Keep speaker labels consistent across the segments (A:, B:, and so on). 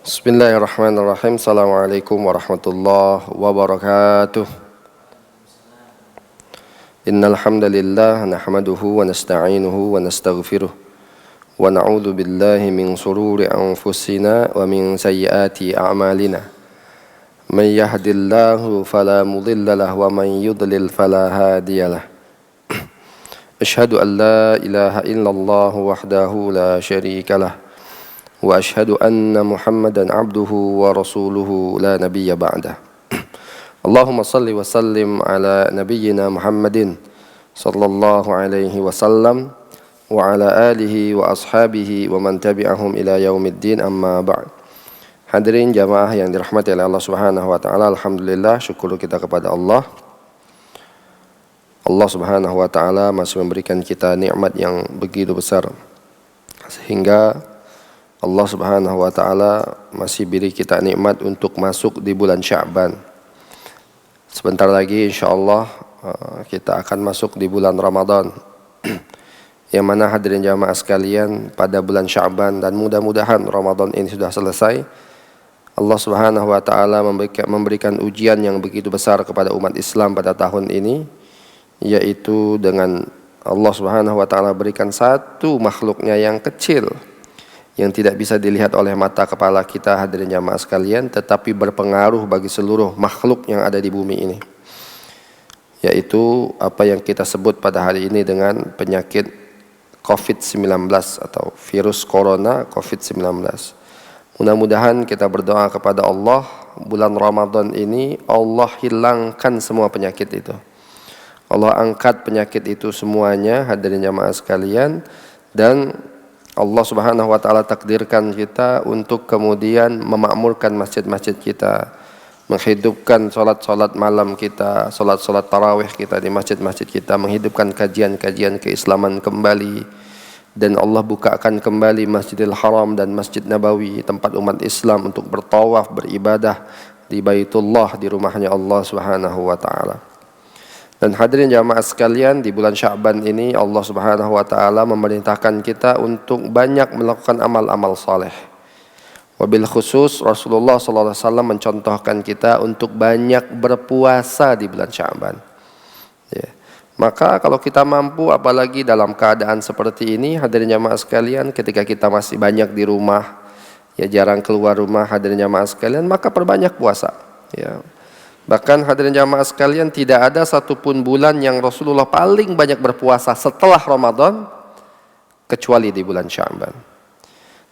A: Bismillahirrahmanirrahim. Assalamualaikum warahmatullahi wabarakatuh. Innal hamdalillah nahmaduhu wa nasta'inuhu wa nastaghfiruh wa na'udzu billahi min shururi anfusina wa min sayyiati a'malina. May yahdihillahu fala mudilla lahu wa man yudlil fala hadiyalah. Asyhadu an la ilaha illallah wahdahu la syarika lah. Wa ashhadu anna Muhammadan abduhu wa rasuluhu la nabiyya ba'dah. Allahumma salli wa sallim ala nabiyyina Muhammadin sallallahu alaihi wasallam wa ala alihi wa ashabihi wa man tabi'ahum ila yaumiddin, amma ba'd. Hadirin jamaah yang dirahmati oleh Allah Subhanahu wa taala, alhamdulillah, syukur kita kepada Allah. Allah Subhanahu wa taala masih memberikan kita nikmat yang begitu besar, sehingga Allah Subhanahu wa taala masih beri kita nikmat untuk masuk di bulan Sya'ban. Sebentar lagi insyaallah kita akan masuk di bulan Ramadan. Yang mana hadirin jamaah sekalian, pada bulan Sya'ban dan mudah-mudahan Ramadan ini sudah selesai, Allah Subhanahu wa taala memberikan ujian yang begitu besar kepada umat Islam pada tahun ini, yaitu dengan Allah Subhanahu wa taala berikan satu makhluknya yang kecil, yang tidak bisa dilihat oleh mata kepala kita hadirin jamaah sekalian, tetapi berpengaruh bagi seluruh makhluk yang ada di bumi ini, yaitu apa yang kita sebut pada hari ini dengan penyakit COVID-19 atau virus corona COVID-19. Mudah-mudahan kita berdoa kepada Allah, bulan Ramadan ini Allah hilangkan semua penyakit itu, Allah angkat penyakit itu semuanya hadirin jamaah sekalian, dan Allah Subhanahu wa taala takdirkan kita untuk kemudian memakmurkan masjid-masjid kita, menghidupkan salat-salat malam kita, salat-salat tarawih kita di masjid-masjid kita, menghidupkan kajian-kajian keislaman kembali, dan Allah bukakan kembali Masjidil Haram dan Masjid Nabawi, tempat umat Islam untuk bertawaf, beribadah di Baitullah, di rumahnya Allah Subhanahu wa taala. Dan hadirin jamaah sekalian, di bulan Sya'ban ini Allah Subhanahu wa taala memerintahkan kita untuk banyak melakukan amal-amal saleh. Wabil khusus Rasulullah sallallahu alaihi wasallam mencontohkan kita untuk banyak berpuasa di bulan Sya'ban. Ya. Maka kalau kita mampu, apalagi dalam keadaan seperti ini hadirin jamaah sekalian, ketika kita masih banyak di rumah, ya jarang keluar rumah hadirin jamaah sekalian, maka perbanyak puasa. Ya. Bahkan hadirin jamaah sekalian, tidak ada satupun bulan yang Rasulullah paling banyak berpuasa setelah Ramadan kecuali di bulan Sya'ban.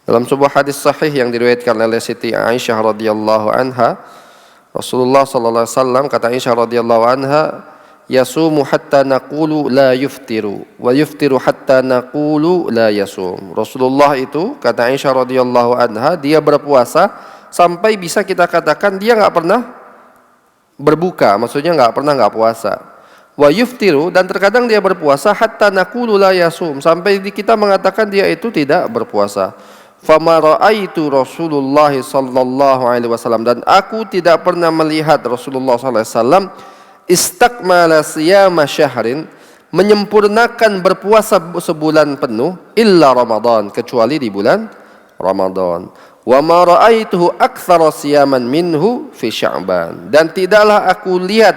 A: Dalam sebuah hadis sahih yang diriwayatkan oleh Siti Aisyah radhiyallahu anha, Rasulullah sallallahu alaihi wasallam, kata Aisyah radhiyallahu anha, yasumu hatta naqulu la yuftiru wa yuftiru hatta naqulu la yasum. Rasulullah itu, kata Aisyah radhiyallahu anha, dia berpuasa sampai bisa kita katakan dia enggak pernah berbuka, maksudnya nggak pernah nggak puasa. Wa yuftiru, dan terkadang dia berpuasa hatta naqulu la yasum, sampai kita mengatakan dia itu tidak berpuasa. Fama ra'aitu Rasulullah sallallahu alaihi wasallam, dan aku tidak pernah melihat Rasulullah sallallahu alaihi wasallam istakmala siyama syahrin, menyempurnakan berpuasa sebulan penuh, illa Ramadan, kecuali di bulan Ramadan. Wa ma ra'aituhu aktsara siyaman minhu fi Sya'ban, dan tidaklah aku lihat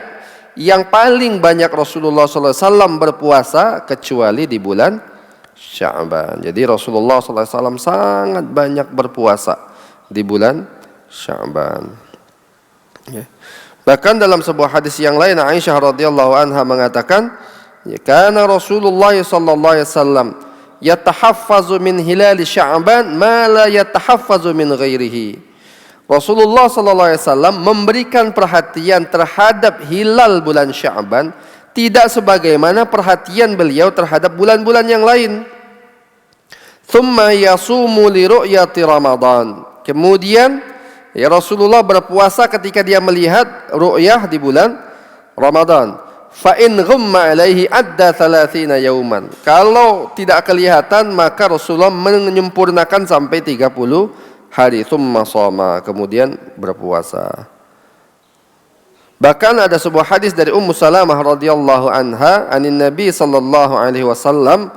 A: yang paling banyak Rasulullah sallallahu alaihi wasallam berpuasa kecuali di bulan Sya'ban. Jadi Rasulullah sallallahu alaihi wasallam sangat banyak berpuasa di bulan Sya'ban. Ya. Bahkan dalam sebuah hadis yang lain, Aisyah radhiyallahu anha mengatakan, ya, kana Rasulullah sallallahu alaihi wasallam yatahaffazu min hilal Sya'ban ma la yatahaffazu min ghairihi. Rasulullah sallallahu alaihi wasallam memberikan perhatian terhadap hilal bulan Sya'ban tidak sebagaimana perhatian beliau terhadap bulan-bulan yang lain. Tsumma yasumu li ru'yati Ramadan. Kemudian ya Rasulullah berpuasa ketika dia melihat ru'yah di bulan Ramadan. Fa in ghamma alaihi adda 30 yauman. Kalau tidak kelihatan maka Rasulullah menyempurnakan sampai 30 hari. Tsumma shoma, kemudian berpuasa. Bahkan ada sebuah hadis dari Ummu Salamah radhiyallahu anha, anin Nabi sallallahu alaihi wasallam,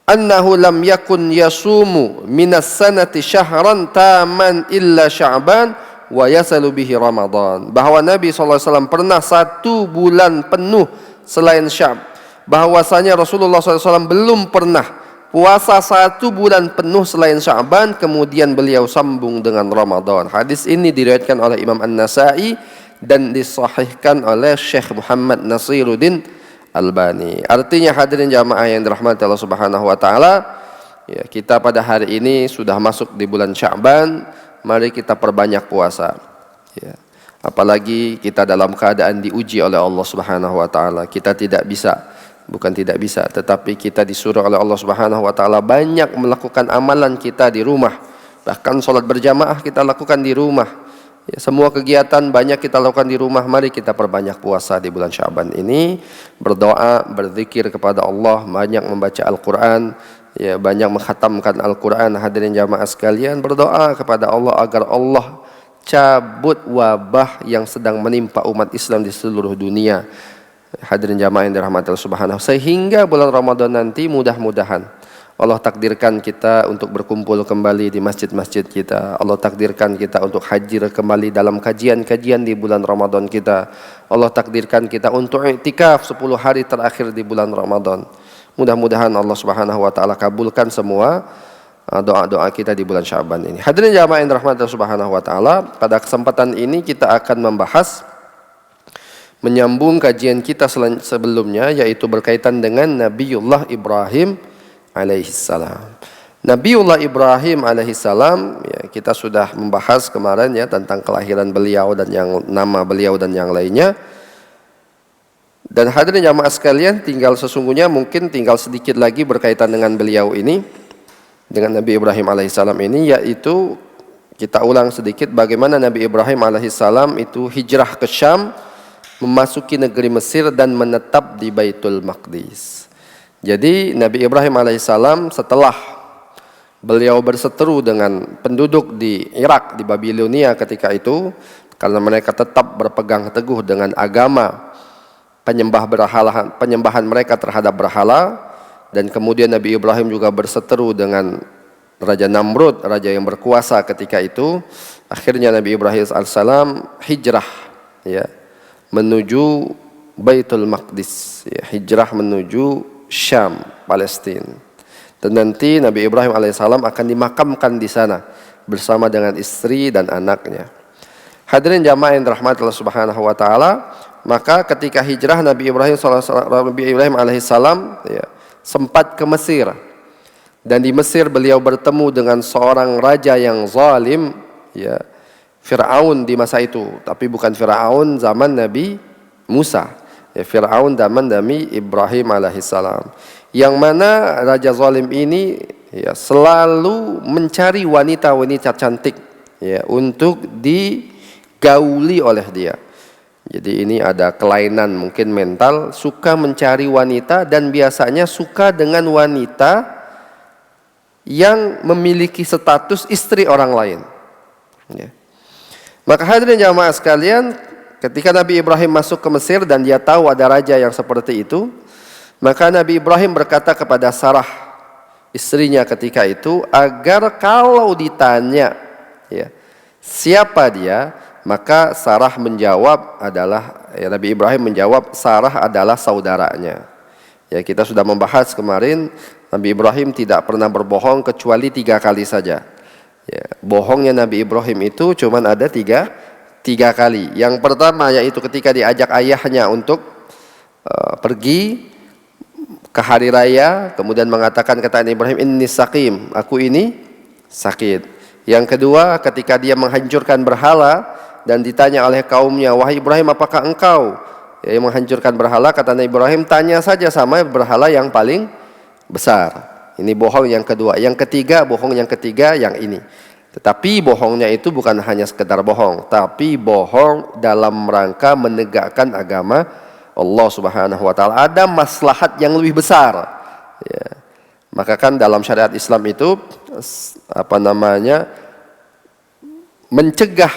A: annahu lam yakun yasumu minas sanati syahran taman illa Sya'ban wa yasalu bihi Ramadan. Bahwa Nabi SAW pernah 1 bulan penuh selain Sya'ban. Bahwasanya Rasulullah SAW belum pernah puasa 1 bulan penuh selain Sya'ban, kemudian beliau sambung dengan Ramadan. Hadis ini diriwayatkan oleh Imam An-Nasa'i dan disahihkan oleh Syekh Muhammad Nasiruddin Albani. Artinya hadirin jamaah yang dirahmati Allah Subhanahu wa taala, ya, kita pada hari ini sudah masuk di bulan Sya'ban, mari kita perbanyak puasa. Ya. Apalagi kita dalam keadaan diuji oleh Allah Subhanahu wa taala. Kita tidak bisa, bukan tidak bisa, tetapi kita disuruh oleh Allah Subhanahu wa taala banyak melakukan amalan kita di rumah. Bahkan salat berjamaah kita lakukan di rumah. Ya, semua kegiatan banyak kita lakukan di rumah. Mari kita perbanyak puasa di bulan Sya'ban ini, berdoa, berzikir kepada Allah, banyak membaca Al-Quran, ya, banyak mengkhatamkan Al-Quran. Hadirin jamaah sekalian, berdoa kepada Allah agar Allah cabut wabah yang sedang menimpa umat Islam di seluruh dunia. Hadirin jamaah yang dirahmati Allah Subhanahu, sehingga bulan Ramadan nanti mudah-mudahan Allah takdirkan kita untuk berkumpul kembali di masjid-masjid kita. Allah takdirkan kita untuk hadir kembali dalam kajian-kajian di bulan Ramadan kita. Allah takdirkan kita untuk i'tikaf 10 hari terakhir di bulan Ramadan. Mudah-mudahan Allah Subhanahu wa taala kabulkan semua doa-doa kita di bulan Sya'ban ini. Hadirin jamaah yang dirahmati Allah Subhanahu wa taala, pada kesempatan ini kita akan membahas, menyambung kajian kita sebelumnya, yaitu berkaitan dengan Nabiullah Ibrahim alaihissalam. Nabiullah Ibrahim alaihissalam, ya, kita sudah membahas kemarin ya tentang kelahiran beliau dan nama beliau dan yang lainnya. Dan hadirin jamaah sekalian, sesungguhnya mungkin tinggal sedikit lagi berkaitan dengan beliau ini, dengan Nabi Ibrahim alaihissalam ini, yaitu kita ulang sedikit bagaimana Nabi Ibrahim alaihissalam itu hijrah ke Syam, memasuki negeri Mesir dan menetap di Baitul Maqdis. Jadi Nabi Ibrahim alaihissalam setelah beliau berseteru dengan penduduk di Irak, di Babilonia ketika itu, karena mereka tetap berpegang teguh dengan agama penyembahan mereka terhadap berhala, dan kemudian Nabi Ibrahim juga berseteru dengan Raja Namrud, raja yang berkuasa ketika itu. Akhirnya Nabi Ibrahim alaihissalam hijrah, ya, menuju Baitul Maqdis, ya, hijrah menuju Syam, Palestina. Dan nanti Nabi Ibrahim alaihissalam akan dimakamkan di sana bersama dengan istri dan anaknya. Hadirin jamaah yang dirahmati Allah Subhanahu wa taala, maka ketika hijrah Nabi Ibrahim alaihissalam, ya, sempat ke Mesir. Dan di Mesir beliau bertemu dengan seorang raja yang zalim, ya, Fir'aun di masa itu, tapi bukan Fir'aun zaman Nabi Musa. Ya, Fir'aun zaman Nabi Ibrahim alaihissalam, yang mana raja zalim ini, ya, selalu mencari wanita-wanita cantik, ya, untuk digauli oleh dia. Jadi ini ada kelainan mungkin mental, suka mencari wanita dan biasanya suka dengan wanita yang memiliki status istri orang lain, ya. Maka hadirin jamaah sekalian, ketika Nabi Ibrahim masuk ke Mesir dan dia tahu ada raja yang seperti itu, maka Nabi Ibrahim berkata kepada Sarah, istrinya ketika itu, agar kalau ditanya, ya, siapa dia, maka Sarah menjawab adalah, ya, Nabi Ibrahim menjawab Sarah adalah saudaranya. Ya, kita sudah membahas kemarin, Nabi Ibrahim tidak pernah berbohong kecuali 3 kali saja. Ya, bohongnya Nabi Ibrahim itu cuma ada tiga kali. Yang pertama yaitu ketika diajak ayahnya untuk pergi ke hari raya, kemudian mengatakan, kata Ibrahim, inni saqim, aku ini sakit. Yang kedua ketika dia menghancurkan berhala dan ditanya oleh kaumnya, wahai Ibrahim, apakah engkau yang menghancurkan berhala? Kata Nabi Ibrahim, tanya saja sama berhala yang paling besar. Ini bohong yang kedua. Yang ketiga, bohong yang ketiga yang ini. Tetapi bohongnya itu bukan hanya sekedar bohong, tapi bohong dalam rangka menegakkan agama Allah Subhanahu wa taala. Ada maslahat yang lebih besar, ya. Maka kan dalam syariat Islam itu mencegah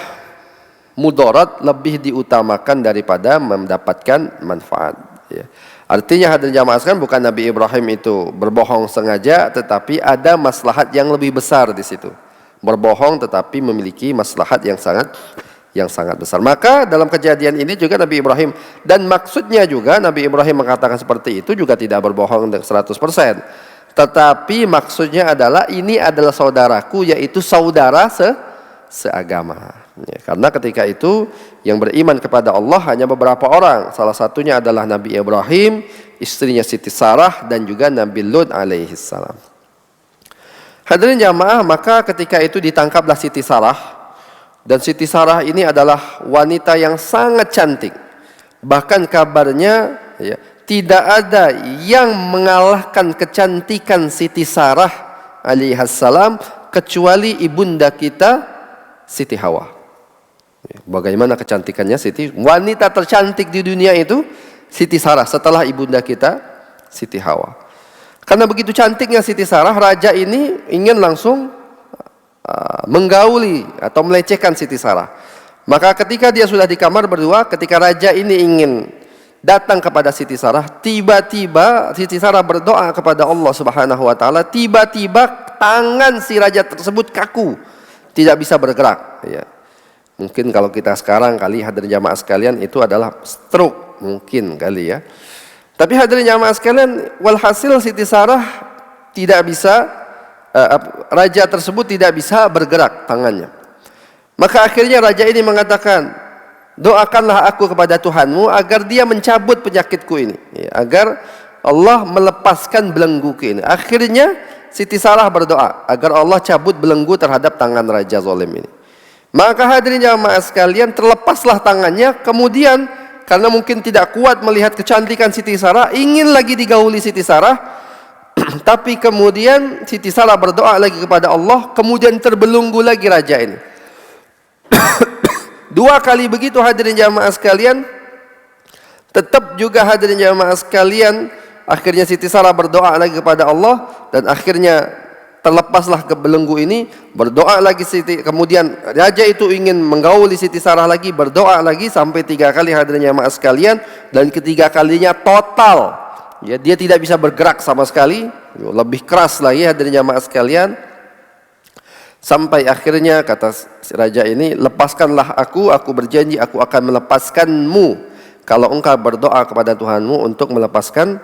A: mudarat lebih diutamakan daripada mendapatkan manfaat, ya. Artinya hadirin jamaah sekalian, bukan Nabi Ibrahim itu berbohong sengaja, tetapi ada maslahat yang lebih besar di situ. Berbohong tetapi memiliki maslahat yang sangat besar. Maka dalam kejadian ini juga Nabi Ibrahim, dan maksudnya juga Nabi Ibrahim mengatakan seperti itu juga tidak berbohong dengan 100%. Tetapi maksudnya adalah ini adalah saudaraku, yaitu saudara seagama. Ya, karena ketika itu yang beriman kepada Allah hanya beberapa orang. Salah satunya adalah Nabi Ibrahim, istrinya Siti Sarah, dan juga Nabi Lut alaihi salam. Hadirin jamaah, maka ketika itu ditangkaplah Siti Sarah. Dan Siti Sarah ini adalah wanita yang sangat cantik. Bahkan kabarnya ya, tidak ada yang mengalahkan kecantikan Siti Sarah alaihi salam kecuali ibunda kita Siti Hawa. Bagaimana kecantikannya Siti? Wanita tercantik di dunia itu Siti Sarah setelah ibunda kita Siti Hawa. Karena begitu cantiknya Siti Sarah, raja ini ingin langsung menggauli atau melecehkan Siti Sarah. Maka ketika dia sudah di kamar berdua, ketika raja ini ingin datang kepada Siti Sarah, tiba-tiba Siti Sarah berdoa kepada Allah Subhanahu wa taala, tiba-tiba tangan si raja tersebut kaku, tidak bisa bergerak, ya. Mungkin kalau kita sekarang kali hadirin jamaah sekalian itu adalah stroke mungkin kali ya. Tapi hadirin jamaah sekalian, walhasil Siti Sarah tidak bisa, raja tersebut tidak bisa bergerak tangannya. Maka akhirnya raja ini mengatakan, doakanlah aku kepada Tuhanmu agar dia mencabut penyakitku ini, ya, agar Allah melepaskan belengguku ini. Akhirnya Siti Sarah berdoa agar Allah cabut belenggu terhadap tangan raja zalim ini. Maka hadirin jamaah sekalian, terlepaslah tangannya. Kemudian karena mungkin tidak kuat melihat kecantikan Siti Sarah, ingin lagi digauli Siti Sarah. Tapi kemudian Siti Sarah berdoa lagi kepada Allah, kemudian terbelenggu lagi raja ini. Dua kali begitu hadirin jamaah sekalian. Tetap juga hadirin jamaah sekalian, akhirnya Siti Sarah berdoa lagi kepada Allah, dan akhirnya terlepaslah ke belenggu ini. Berdoa lagi kemudian raja itu ingin menggauli Siti Sarah lagi, berdoa lagi sampai 3 kali hadirin jamaah sekalian, dan ketiga kalinya total ya, dia tidak bisa bergerak sama sekali. Lebih keras lagi hadirin jamaah sekalian, sampai akhirnya kata raja ini, lepaskanlah aku berjanji aku akan melepaskanmu kalau engkau berdoa kepada Tuhanmu untuk melepaskan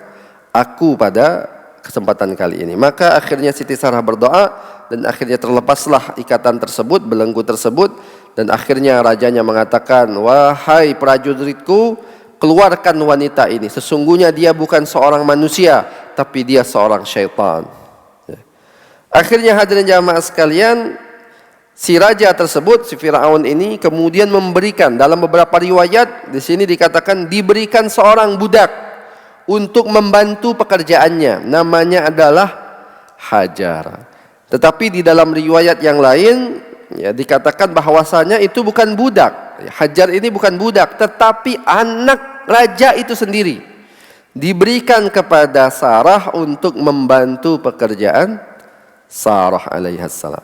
A: aku pada kesempatan kali ini. Maka akhirnya Siti Sarah berdoa, dan akhirnya terlepaslah ikatan tersebut, belenggu tersebut, dan akhirnya rajanya mengatakan, wahai prajuritku, keluarkan wanita ini, sesungguhnya dia bukan seorang manusia, tapi dia seorang syaitan. Akhirnya hadirin jamaah sekalian, si raja tersebut, si Firaun ini kemudian memberikan, dalam beberapa riwayat di sini dikatakan diberikan seorang budak untuk membantu pekerjaannya, namanya adalah Hajar. Tetapi di dalam riwayat yang lain ya, dikatakan bahwasanya itu bukan budak. Hajar ini bukan budak, tetapi anak raja itu sendiri, diberikan kepada Sarah untuk membantu pekerjaan Sarah alaihissalam.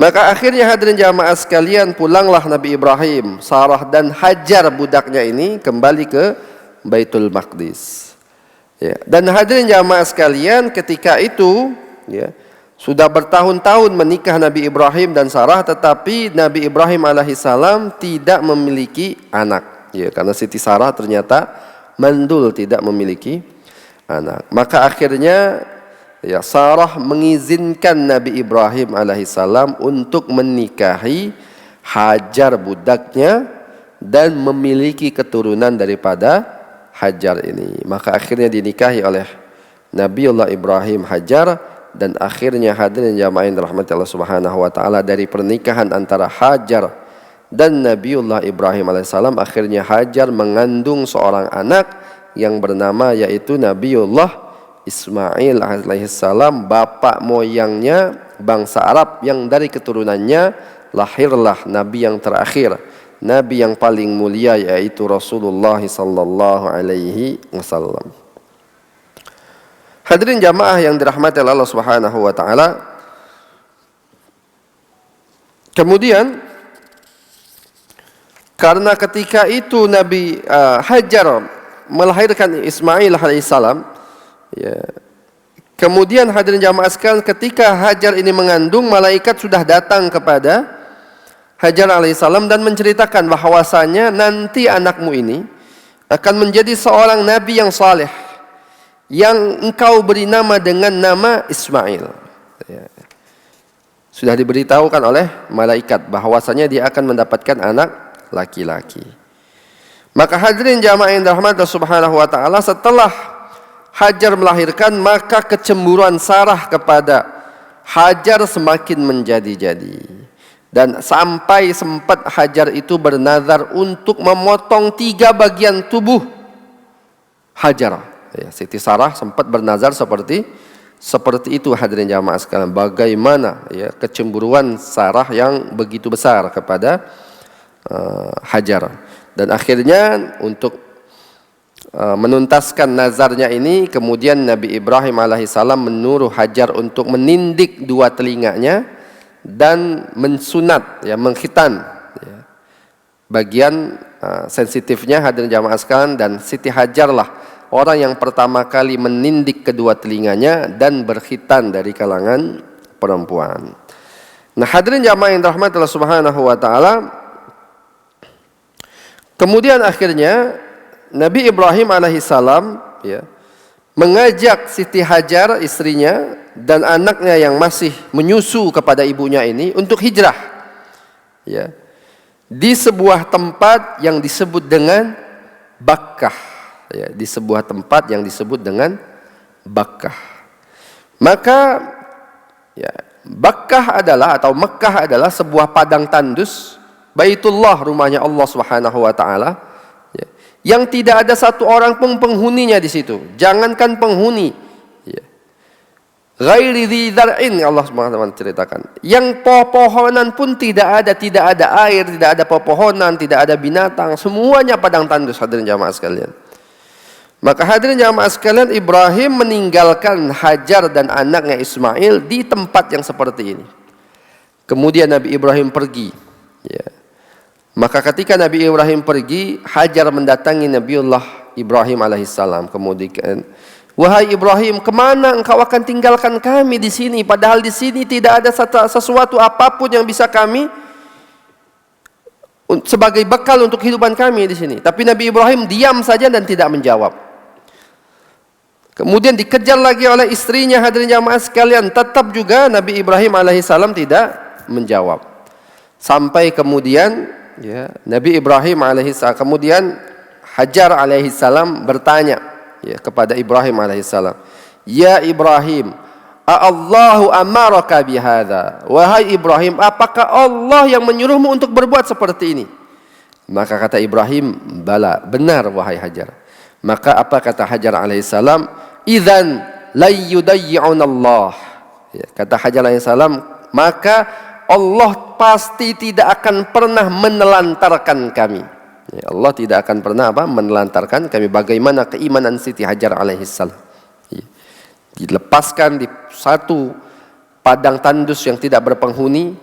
A: Maka akhirnya hadirin jamaah sekalian, pulanglah Nabi Ibrahim, Sarah dan Hajar budaknya ini kembali ke Baitul Maqdis. Ya. Dan hadirin jamaah sekalian, ketika itu ya, sudah bertahun-tahun menikah Nabi Ibrahim dan Sarah, tetapi Nabi Ibrahim alaihissalam tidak memiliki anak. Ya, karena Siti Sarah ternyata mandul, tidak memiliki anak. Maka akhirnya ya, Sarah mengizinkan Nabi Ibrahim alaihissalam untuk menikahi Hajar budaknya dan memiliki keturunan daripada Hajar ini. Maka akhirnya dinikahi oleh Nabiullah Ibrahim Hajar, dan akhirnya hadirin jamaah yang dirahmati Allah Subhanahu wa taala, dari pernikahan antara Hajar dan Nabiullah Ibrahim alaihissalam, akhirnya Hajar mengandung seorang anak yang bernama yaitu Nabiullah Ismail alaihissalam, bapak moyangnya bangsa Arab, yang dari keturunannya lahirlah Nabi yang terakhir, Nabi yang paling mulia, yaitu Rasulullah sallallahu alaihi wasallam. Hadirin jamaah yang dirahmati Allah Subhanahu wa taala. Kemudian karena ketika itu Nabi Hajar melahirkan Ismail alaihissalam, ya, kemudian hadirin jamaah sekalian, ketika Hajar ini mengandung, malaikat sudah datang kepada Hajar alaihissalam dan menceritakan bahwasanya nanti anakmu ini akan menjadi seorang nabi yang saleh, yang engkau beri nama dengan nama Ismail. Ya. Sudah diberitahukan oleh malaikat bahwasanya dia akan mendapatkan anak laki-laki. Maka hadirin jamaah yang dirahmati Allah Subhanahu wa taala, setelah Hajar melahirkan, maka kecemburuan Sarah kepada Hajar semakin menjadi-jadi. Dan sampai sempat Hajar itu bernazar untuk memotong 3 bagian tubuh Hajar. Ya, Siti Sarah sempat bernazar seperti itu hadirin jamaah sekalian. Bagaimana ya kecemburuan Sarah yang begitu besar kepada Hajar. Dan akhirnya untuk menuntaskan nazarnya ini, kemudian Nabi Ibrahim alaihissalam menyuruh Hajar untuk menindik 2 telinganya dan mensunat, ya, mengkhitan, ya, bagian sensitifnya hadirin jamaah sekalian. Dan Siti Hajar lah orang yang pertama kali menindik kedua telinganya dan berkhitan dari kalangan perempuan. Nah hadirin jamaah yang dirahmati Allah Subhanahu wa taala, kemudian akhirnya Nabi Ibrahim alaihissalam, ya, mengajak Siti Hajar istrinya dan anaknya yang masih menyusu kepada ibunya ini untuk hijrah, ya, di sebuah tempat yang disebut dengan Bakkah, ya, di sebuah tempat yang disebut dengan Bakkah. Maka ya, Bakkah adalah atau Mekkah adalah sebuah padang tandus, Baitullah, rumahnya Allah Subhanahu wa taala, ya, yang tidak ada satu orang pun penghuninya di situ. Jangankan penghuni, ya, ghairi dzi dzar'in, Allah Subhanahu wa taala ceritakan, yang pepohonan pun tidak ada air, tidak ada pepohonan, tidak ada binatang, semuanya padang tandus hadirin jamaah sekalian. Maka hadirin jamaah sekalian, Ibrahim meninggalkan Hajar dan anaknya Ismail di tempat yang seperti ini. Kemudian Nabi Ibrahim pergi, ya. Maka ketika Nabi Ibrahim pergi, Hajar mendatangi Nabiullah Ibrahim alaihissalam. Kemudian, wahai Ibrahim, kemana engkau akan tinggalkan kami di sini? Padahal di sini tidak ada sesuatu apapun yang bisa kami sebagai bekal untuk kehidupan kami di sini. Tapi Nabi Ibrahim diam saja dan tidak menjawab. Kemudian dikejar lagi oleh istrinya hadirin jamaah sekalian, tetap juga Nabi Ibrahim alaihissalam tidak menjawab. Sampai kemudian, ya, Nabi Ibrahim alaihissalam, kemudian Hajar alaihissalam bertanya, ya, kepada Ibrahim alaihissalam, ya Ibrahim, Allahu amaraka bihadza? Wahai Ibrahim, apakah Allah yang menyuruhmu untuk berbuat seperti ini? Maka kata Ibrahim, bala, benar wahai Hajar. Maka apa kata Hajar alaihissalam? Idzan la yudayyi'una Allah. Ya, kata Hajar alaihissalam, maka Allah pasti tidak akan pernah menelantarkan kami. Ya, Allah tidak akan pernah menelantarkan kami. Bagaimana keimanan Siti Hajar alaihissalam, ya, dilepaskan di satu padang tandus yang tidak berpenghuni,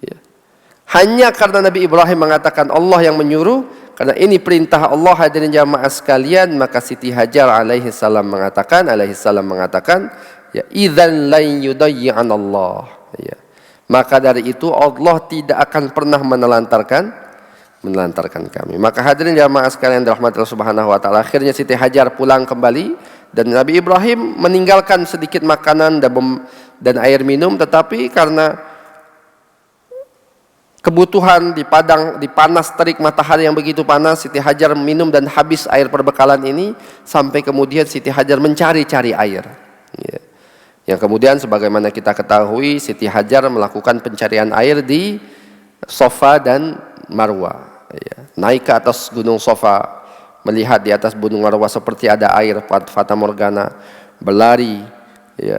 A: ya, hanya karena Nabi Ibrahim mengatakan Allah yang menyuruh. Karena ini perintah Allah hadirin jamaah sekalian, maka Siti Hajar alaihissalam mengatakan, ya, idzan la yudayyi'an Allah, ya. Maka dari itu Allah tidak akan pernah menelantarkan kami. Maka hadirin jamaah sekalian dirahmati Allah Subhanahu wa taala, akhirnya Siti Hajar pulang kembali dan Nabi Ibrahim meninggalkan sedikit makanan dan air minum, tetapi karena kebutuhan di panas terik matahari yang begitu panas, Siti Hajar minum dan habis air perbekalan ini, sampai kemudian Siti Hajar mencari-cari air, ya. Yang kemudian sebagaimana kita ketahui, Siti Hajar melakukan pencarian air di Safa dan Marwa, ya. Naik ke atas gunung Safa, melihat di atas gunung Marwa seperti ada air fata morgana, berlari, ya,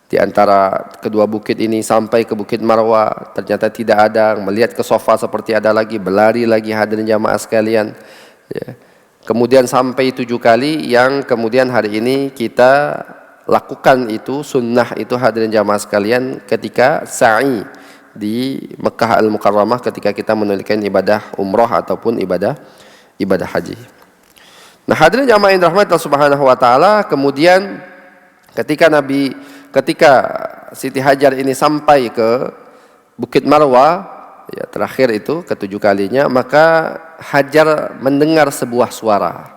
A: di antara kedua bukit ini sampai ke bukit Marwa, ternyata tidak ada. Melihat ke Safa seperti ada lagi, berlari lagi hadirin jamaah sekalian, ya. Kemudian sampai 7 kali, yang kemudian hari ini kita lakukan itu sunnah itu hadirin jamaah sekalian ketika sa'i di Mekkah Al-Mukarramah, ketika kita menunaikan ibadah umrah ataupun ibadah haji. Nah, hadirin jamaah yang dirahmati Allah Subhanahu wa taala, kemudian ketika Siti Hajar ini sampai ke Bukit Marwah, ya terakhir itu ketujuh kalinya, maka Hajar mendengar sebuah suara,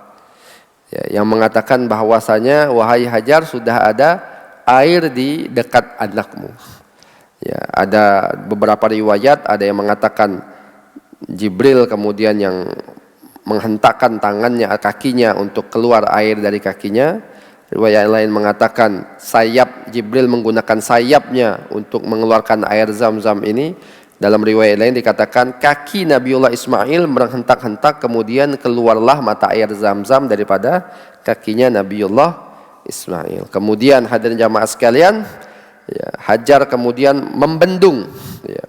A: ya, yang mengatakan bahwasanya, wahai Hajar, sudah ada air di dekat anakmu. Ya, ada beberapa riwayat, ada yang mengatakan Jibril kemudian yang menghentakkan tangannya, kakinya untuk keluar air dari kakinya. Riwayat lain mengatakan Jibril menggunakan sayapnya untuk mengeluarkan air Zam-Zam ini. Dalam riwayat lain dikatakan kaki Nabiullah Ismail menghentak-hentak, kemudian keluarlah mata air Zam-Zam daripada kakinya Nabiullah Ismail. Kemudian hadirin jamaah sekalian, ya, Hajar kemudian membendung, ya,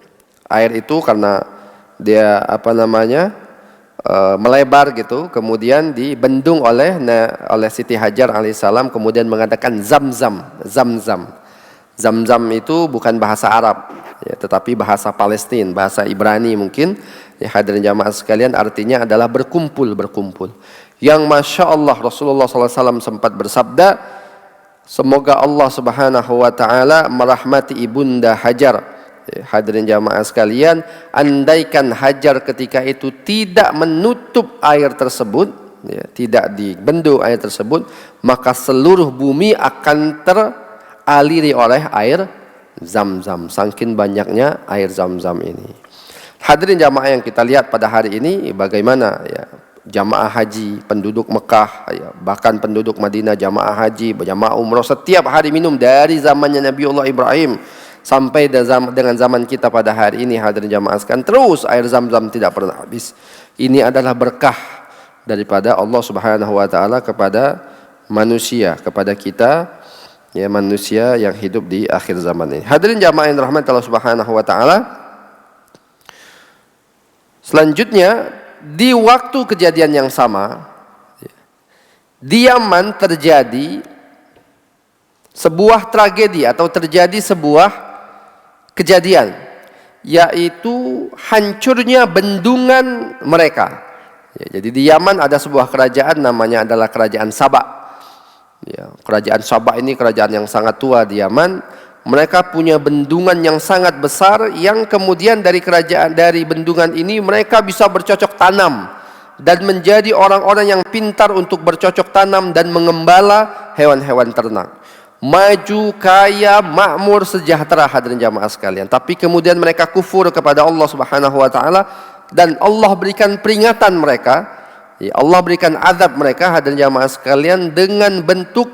A: air itu karena dia melebar gitu, kemudian dibendung oleh Siti Hajar alaihissalam, kemudian mengatakan Zam-Zam. Zam-Zam itu bukan bahasa Arab, ya, tetapi bahasa Palestina, bahasa Ibrani mungkin, ya, hadirin jamaah sekalian, artinya adalah berkumpul. Yang Masya Allah Rasulullah SAW sempat bersabda, semoga Allah Subhanahu wa ta'ala merahmati ibunda Hajar. Hadirin jamaah sekalian, andaikan Hajar ketika itu tidak menutup air tersebut, ya, tidak dibendung air tersebut, maka seluruh bumi akan teraliri oleh air Zam-Zam, saking banyaknya air Zam-Zam ini. Hadirin jamaah yang kita lihat pada hari ini, bagaimana, ya, jamaah haji penduduk Mekah, ya, bahkan penduduk Madinah, jamaah haji, jamaah umroh setiap hari minum dari zamannya Nabiullah Ibrahim sampai dengan zaman kita pada hari ini. Hadirin jamaah sekalian, terus air Zam-Zam tidak pernah habis. Ini adalah berkah daripada Allah Subhanahu wa taala kepada manusia, kepada kita, ya, manusia yang hidup di akhir zaman ini. Hadirin jamaah yang dirahmati Allah Subhanahu wa taala, selanjutnya di waktu kejadian yang sama, di Yaman terjadi sebuah tragedi atau terjadi sebuah kejadian, yaitu hancurnya bendungan mereka. Ya, jadi di Yaman ada sebuah kerajaan, namanya adalah kerajaan Sabak. Ya, kerajaan Sabak ini kerajaan yang sangat tua di Yaman. Mereka punya bendungan yang sangat besar, yang kemudian dari bendungan ini mereka bisa bercocok tanam dan menjadi orang-orang yang pintar untuk bercocok tanam dan mengembala hewan-hewan ternak. Maju, kaya, makmur, sejahtera, hadirin jamaah sekalian. Tapi kemudian mereka kufur kepada Allah Subhanahu wa taala, dan Allah berikan peringatan mereka, ya, Allah berikan azab mereka, hadirin jamaah sekalian, dengan bentuk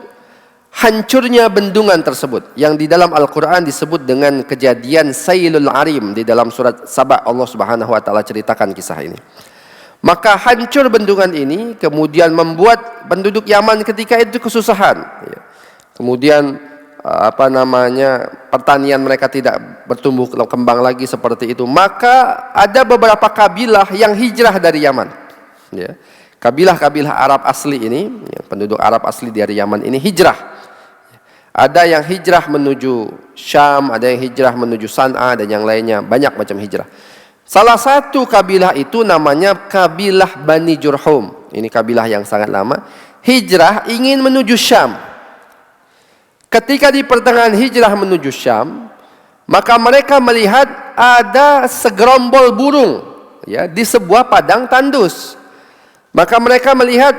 A: hancurnya bendungan tersebut, yang di dalam Al-Qur'an disebut dengan kejadian Sailul Arim. Di dalam surat Sabah Allah Subhanahu wa taala ceritakan kisah ini. Maka hancur bendungan ini kemudian membuat penduduk Yaman ketika itu kesusahan, ya. Kemudian pertanian mereka tidak bertumbuh kembang lagi seperti itu. Maka ada beberapa kabilah yang hijrah dari Yaman, ya. Kabilah-kabilah Arab asli ini, ya, penduduk Arab asli dari Yaman ini hijrah. Ada yang hijrah menuju Syam, ada yang hijrah menuju San'a, dan yang lainnya, banyak macam hijrah. Salah satu kabilah itu namanya kabilah Bani Jurhum. Ini kabilah yang sangat lama, hijrah ingin menuju Syam. Ketika di pertengahan hijrah menuju Syam, maka mereka melihat ada segerombol burung, ya, di sebuah padang tandus. Maka mereka melihat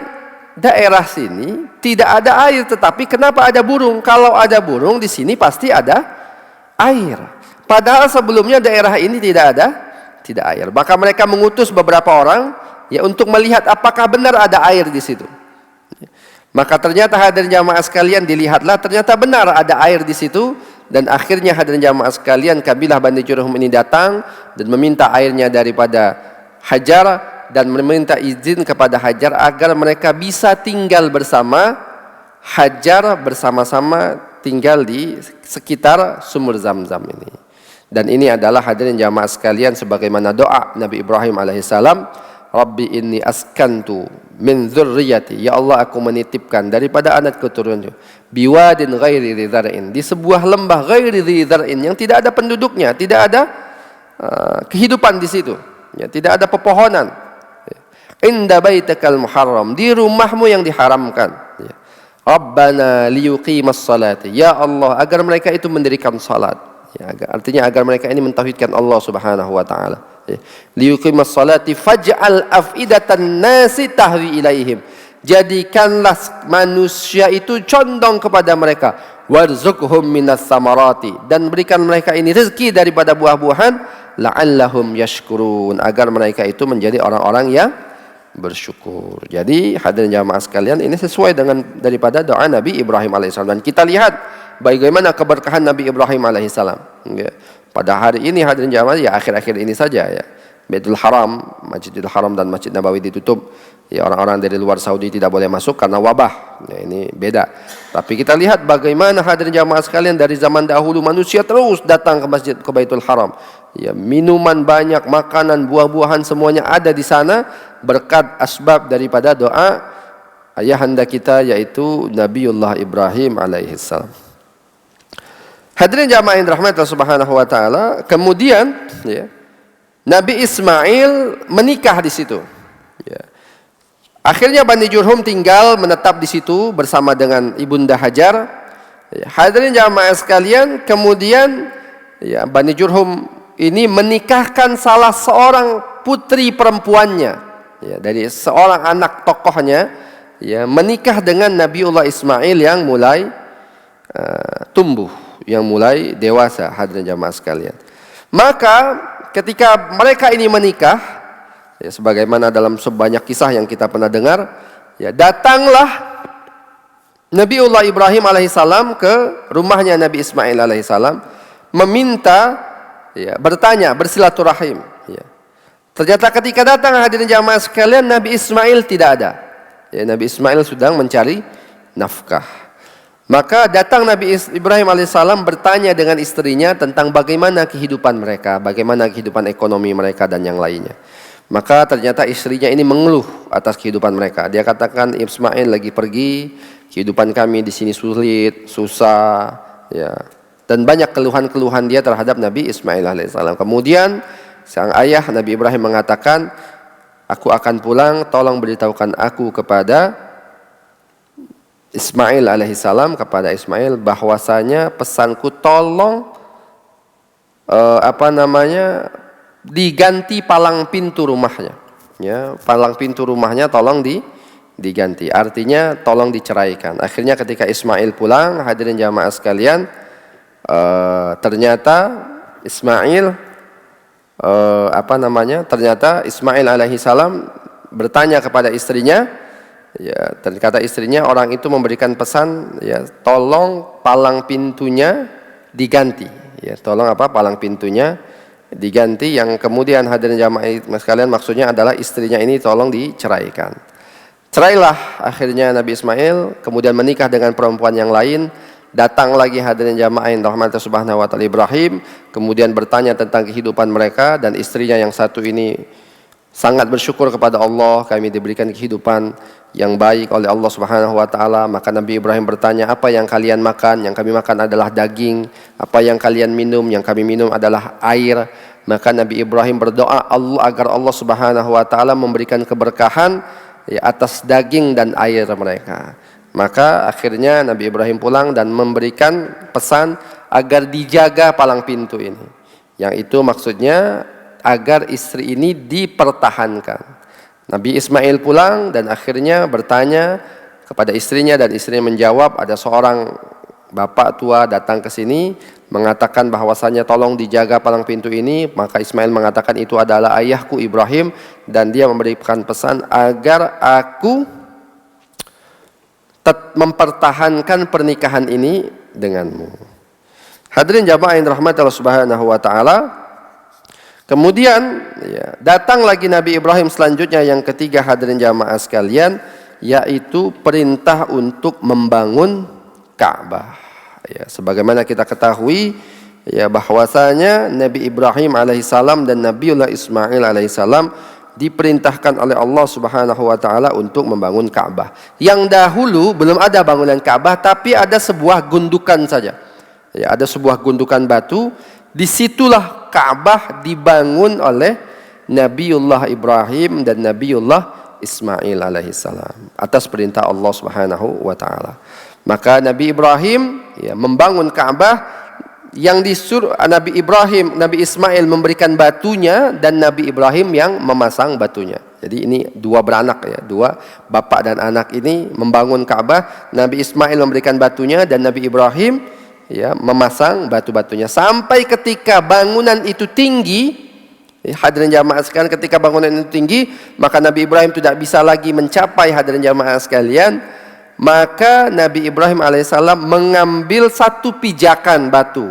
A: daerah sini tidak ada air, tetapi kenapa ada burung? Kalau ada burung di sini pasti ada air. Padahal sebelumnya daerah ini tidak ada air. Maka mereka mengutus beberapa orang, ya, untuk melihat apakah benar ada air di situ. Maka ternyata hadirin jamaah sekalian, dilihatlah ternyata benar ada air di situ. Dan akhirnya hadirin jamaah sekalian, kabilah Bani Jurhum ini datang dan meminta airnya daripada Hajar, dan meminta izin kepada Hajar agar mereka bisa tinggal bersama Hajar, bersama-sama tinggal di sekitar sumur Zam-Zam ini. Dan ini adalah hadirin jamaah sekalian sebagaimana doa Nabi Ibrahim alaihissalam, Rabbi inni askantu min dzurriyyati, ya Allah, aku menitipkan daripada anak keturunanku, biwadin ghairi dzar'in, di sebuah lembah ghairi dzar'in, yang tidak ada penduduknya, tidak ada kehidupan di situ, ya, tidak ada pepohonan. inda baitikal muharram, di rumahmu yang diharamkan. Ya. Rabbana liyuqimas salati, ya Allah, agar mereka itu mendirikan salat. Ya, artinya agar mereka ini mentauhidkan Allah Subhanahu wa taala. Ya. Liyuqimas salati faj'al afidatan nasi tahwi ilaihim. Jadikanlah manusia itu condong kepada mereka. Warzuqhum minas samarati, dan berikan mereka ini rezeki daripada buah-buahan, la'allahum yashkurun, agar mereka itu menjadi orang-orang yang bersyukur. Jadi hadirin jamaah sekalian, ini sesuai dengan daripada doa Nabi Ibrahim alaihissalam, dan kita lihat bagaimana keberkahan Nabi Ibrahim alaihissalam. Ya. Pada hari ini hadirin jamaah, ya akhir-akhir ini saja ya, Baitul Haram, Masjidil Haram dan Masjid Nabawi ditutup. Ya, orang-orang dari luar Saudi tidak boleh masuk karena wabah. Ya, ini beda. Tapi kita lihat bagaimana hadirin jamaah sekalian, dari zaman dahulu manusia terus datang ke masjid, ke Baitul Haram. Ya, minuman banyak, makanan, buah-buahan semuanya ada di sana berkat asbab daripada doa ayahanda kita, yaitu Nabiullah Ibrahim alaihissalam. Hadirin jamaah yang dirahmati Allah Subhanahu wa taala, kemudian ya, Nabi Ismail menikah di situ. Ya. Akhirnya Bani Jurhum tinggal menetap di situ bersama dengan Ibunda Hajar. Ya, hadirin jamaah sekalian, kemudian ya, Bani Jurhum ini menikahkan salah seorang putri perempuannya, ya, dari seorang anak tokohnya, ya, menikah dengan Nabiullah Ismail yang mulai tumbuh, yang mulai dewasa. Hadirin jamaah sekalian, maka ketika mereka ini menikah, ya, sebagaimana dalam sebanyak kisah yang kita pernah dengar, ya, datanglah Nabiullah Ibrahim alaihissalam ke rumahnya Nabi Ismail alaihissalam, meminta, ya, bertanya, bersilaturahim. Ya. Ternyata ketika datang hadirin jamaah sekalian, Nabi Ismail tidak ada. Ya, Nabi Ismail sedang mencari nafkah. Maka datang Nabi Ibrahim alaihissalam bertanya dengan istrinya tentang bagaimana kehidupan mereka, bagaimana kehidupan ekonomi mereka dan yang lainnya. Maka ternyata istrinya ini mengeluh atas kehidupan mereka. Dia katakan, Ismail lagi pergi, kehidupan kami di sini sulit, susah, ya. Dan banyak keluhan-keluhan dia terhadap Nabi Ismail alaihissalam. Kemudian sang ayah Nabi Ibrahim mengatakan, aku akan pulang, tolong beritahukan aku kepada Ismail alaihissalam, kepada Ismail, bahwasanya pesanku tolong diganti palang pintu rumahnya. Ya, palang pintu rumahnya tolong diganti. Artinya tolong diceraikan. Akhirnya ketika Ismail pulang, hadirin jamaah sekalian, ternyata Ismail ternyata Ismail alaihissalam bertanya kepada istrinya. Ya, kata istrinya, orang itu memberikan pesan, ya, tolong palang pintunya diganti. Ya, tolong palang pintunya diganti. Yang kemudian hadirin jamaah sekalian, maksudnya adalah istrinya ini tolong diceraikan. Cerailah akhirnya Nabi Ismail, kemudian menikah dengan perempuan yang lain. Datang lagi hadirin jamaah yang dirahmati Subhanahu wa taala Ibrahim, kemudian bertanya tentang kehidupan mereka, dan istrinya yang satu ini sangat bersyukur kepada Allah, kami diberikan kehidupan yang baik oleh Allah Subhanahu wa taala. Maka Nabi Ibrahim bertanya, apa yang kalian makan? Yang kami makan adalah daging. Apa yang kalian minum? Yang kami minum adalah air. Maka Nabi Ibrahim berdoa agar Allah Subhanahu wa taala memberikan keberkahan, ya, atas daging dan air mereka. Maka akhirnya Nabi Ibrahim pulang dan memberikan pesan agar dijaga palang pintu ini. Yang itu maksudnya agar istri ini dipertahankan. Nabi Ismail pulang dan akhirnya bertanya kepada istrinya, dan istrinya menjawab, ada seorang bapak tua datang ke sini mengatakan bahwasanya tolong dijaga palang pintu ini. Maka Ismail mengatakan itu adalah ayahku Ibrahim, dan dia memberikan pesan agar aku mempertahankan pernikahan ini denganmu. Hadirin jamaah yang dirahmati Allah Subhanahu wa taala. Kemudian, ya, datang lagi Nabi Ibrahim selanjutnya yang ketiga hadirin jamaah sekalian, yaitu perintah untuk membangun Ka'bah. Ya, sebagaimana kita ketahui, ya, bahwasanya Nabi Ibrahim alaihissalam dan Nabiullah Ismail alaihissalam diperintahkan oleh Allah Subhanahu wa taala untuk membangun Ka'bah. Yang dahulu belum ada bangunan Ka'bah, tapi ada sebuah gundukan saja. Ya, ada sebuah gundukan batu. Disitulah Ka'bah dibangun oleh Nabiullah Ibrahim dan Nabiullah Ismail alaihissalam atas perintah Allah Subhanahu wa taala. Maka Nabi Ibrahim membangun Ka'bah, yang disuruh Nabi Ismail memberikan batunya dan Nabi Ibrahim yang memasang batunya. Jadi ini dua beranak dua bapak dan anak ini membangun Ka'bah. Nabi Ismail memberikan batunya dan Nabi Ibrahim memasang batu-batunya sampai ketika bangunan itu tinggi. Hadirin jamaah sekalian, ketika bangunan itu tinggi, maka Nabi Ibrahim tidak bisa lagi mencapai, hadirin jamaah sekalian. Maka Nabi Ibrahim alaihissalam mengambil satu pijakan batu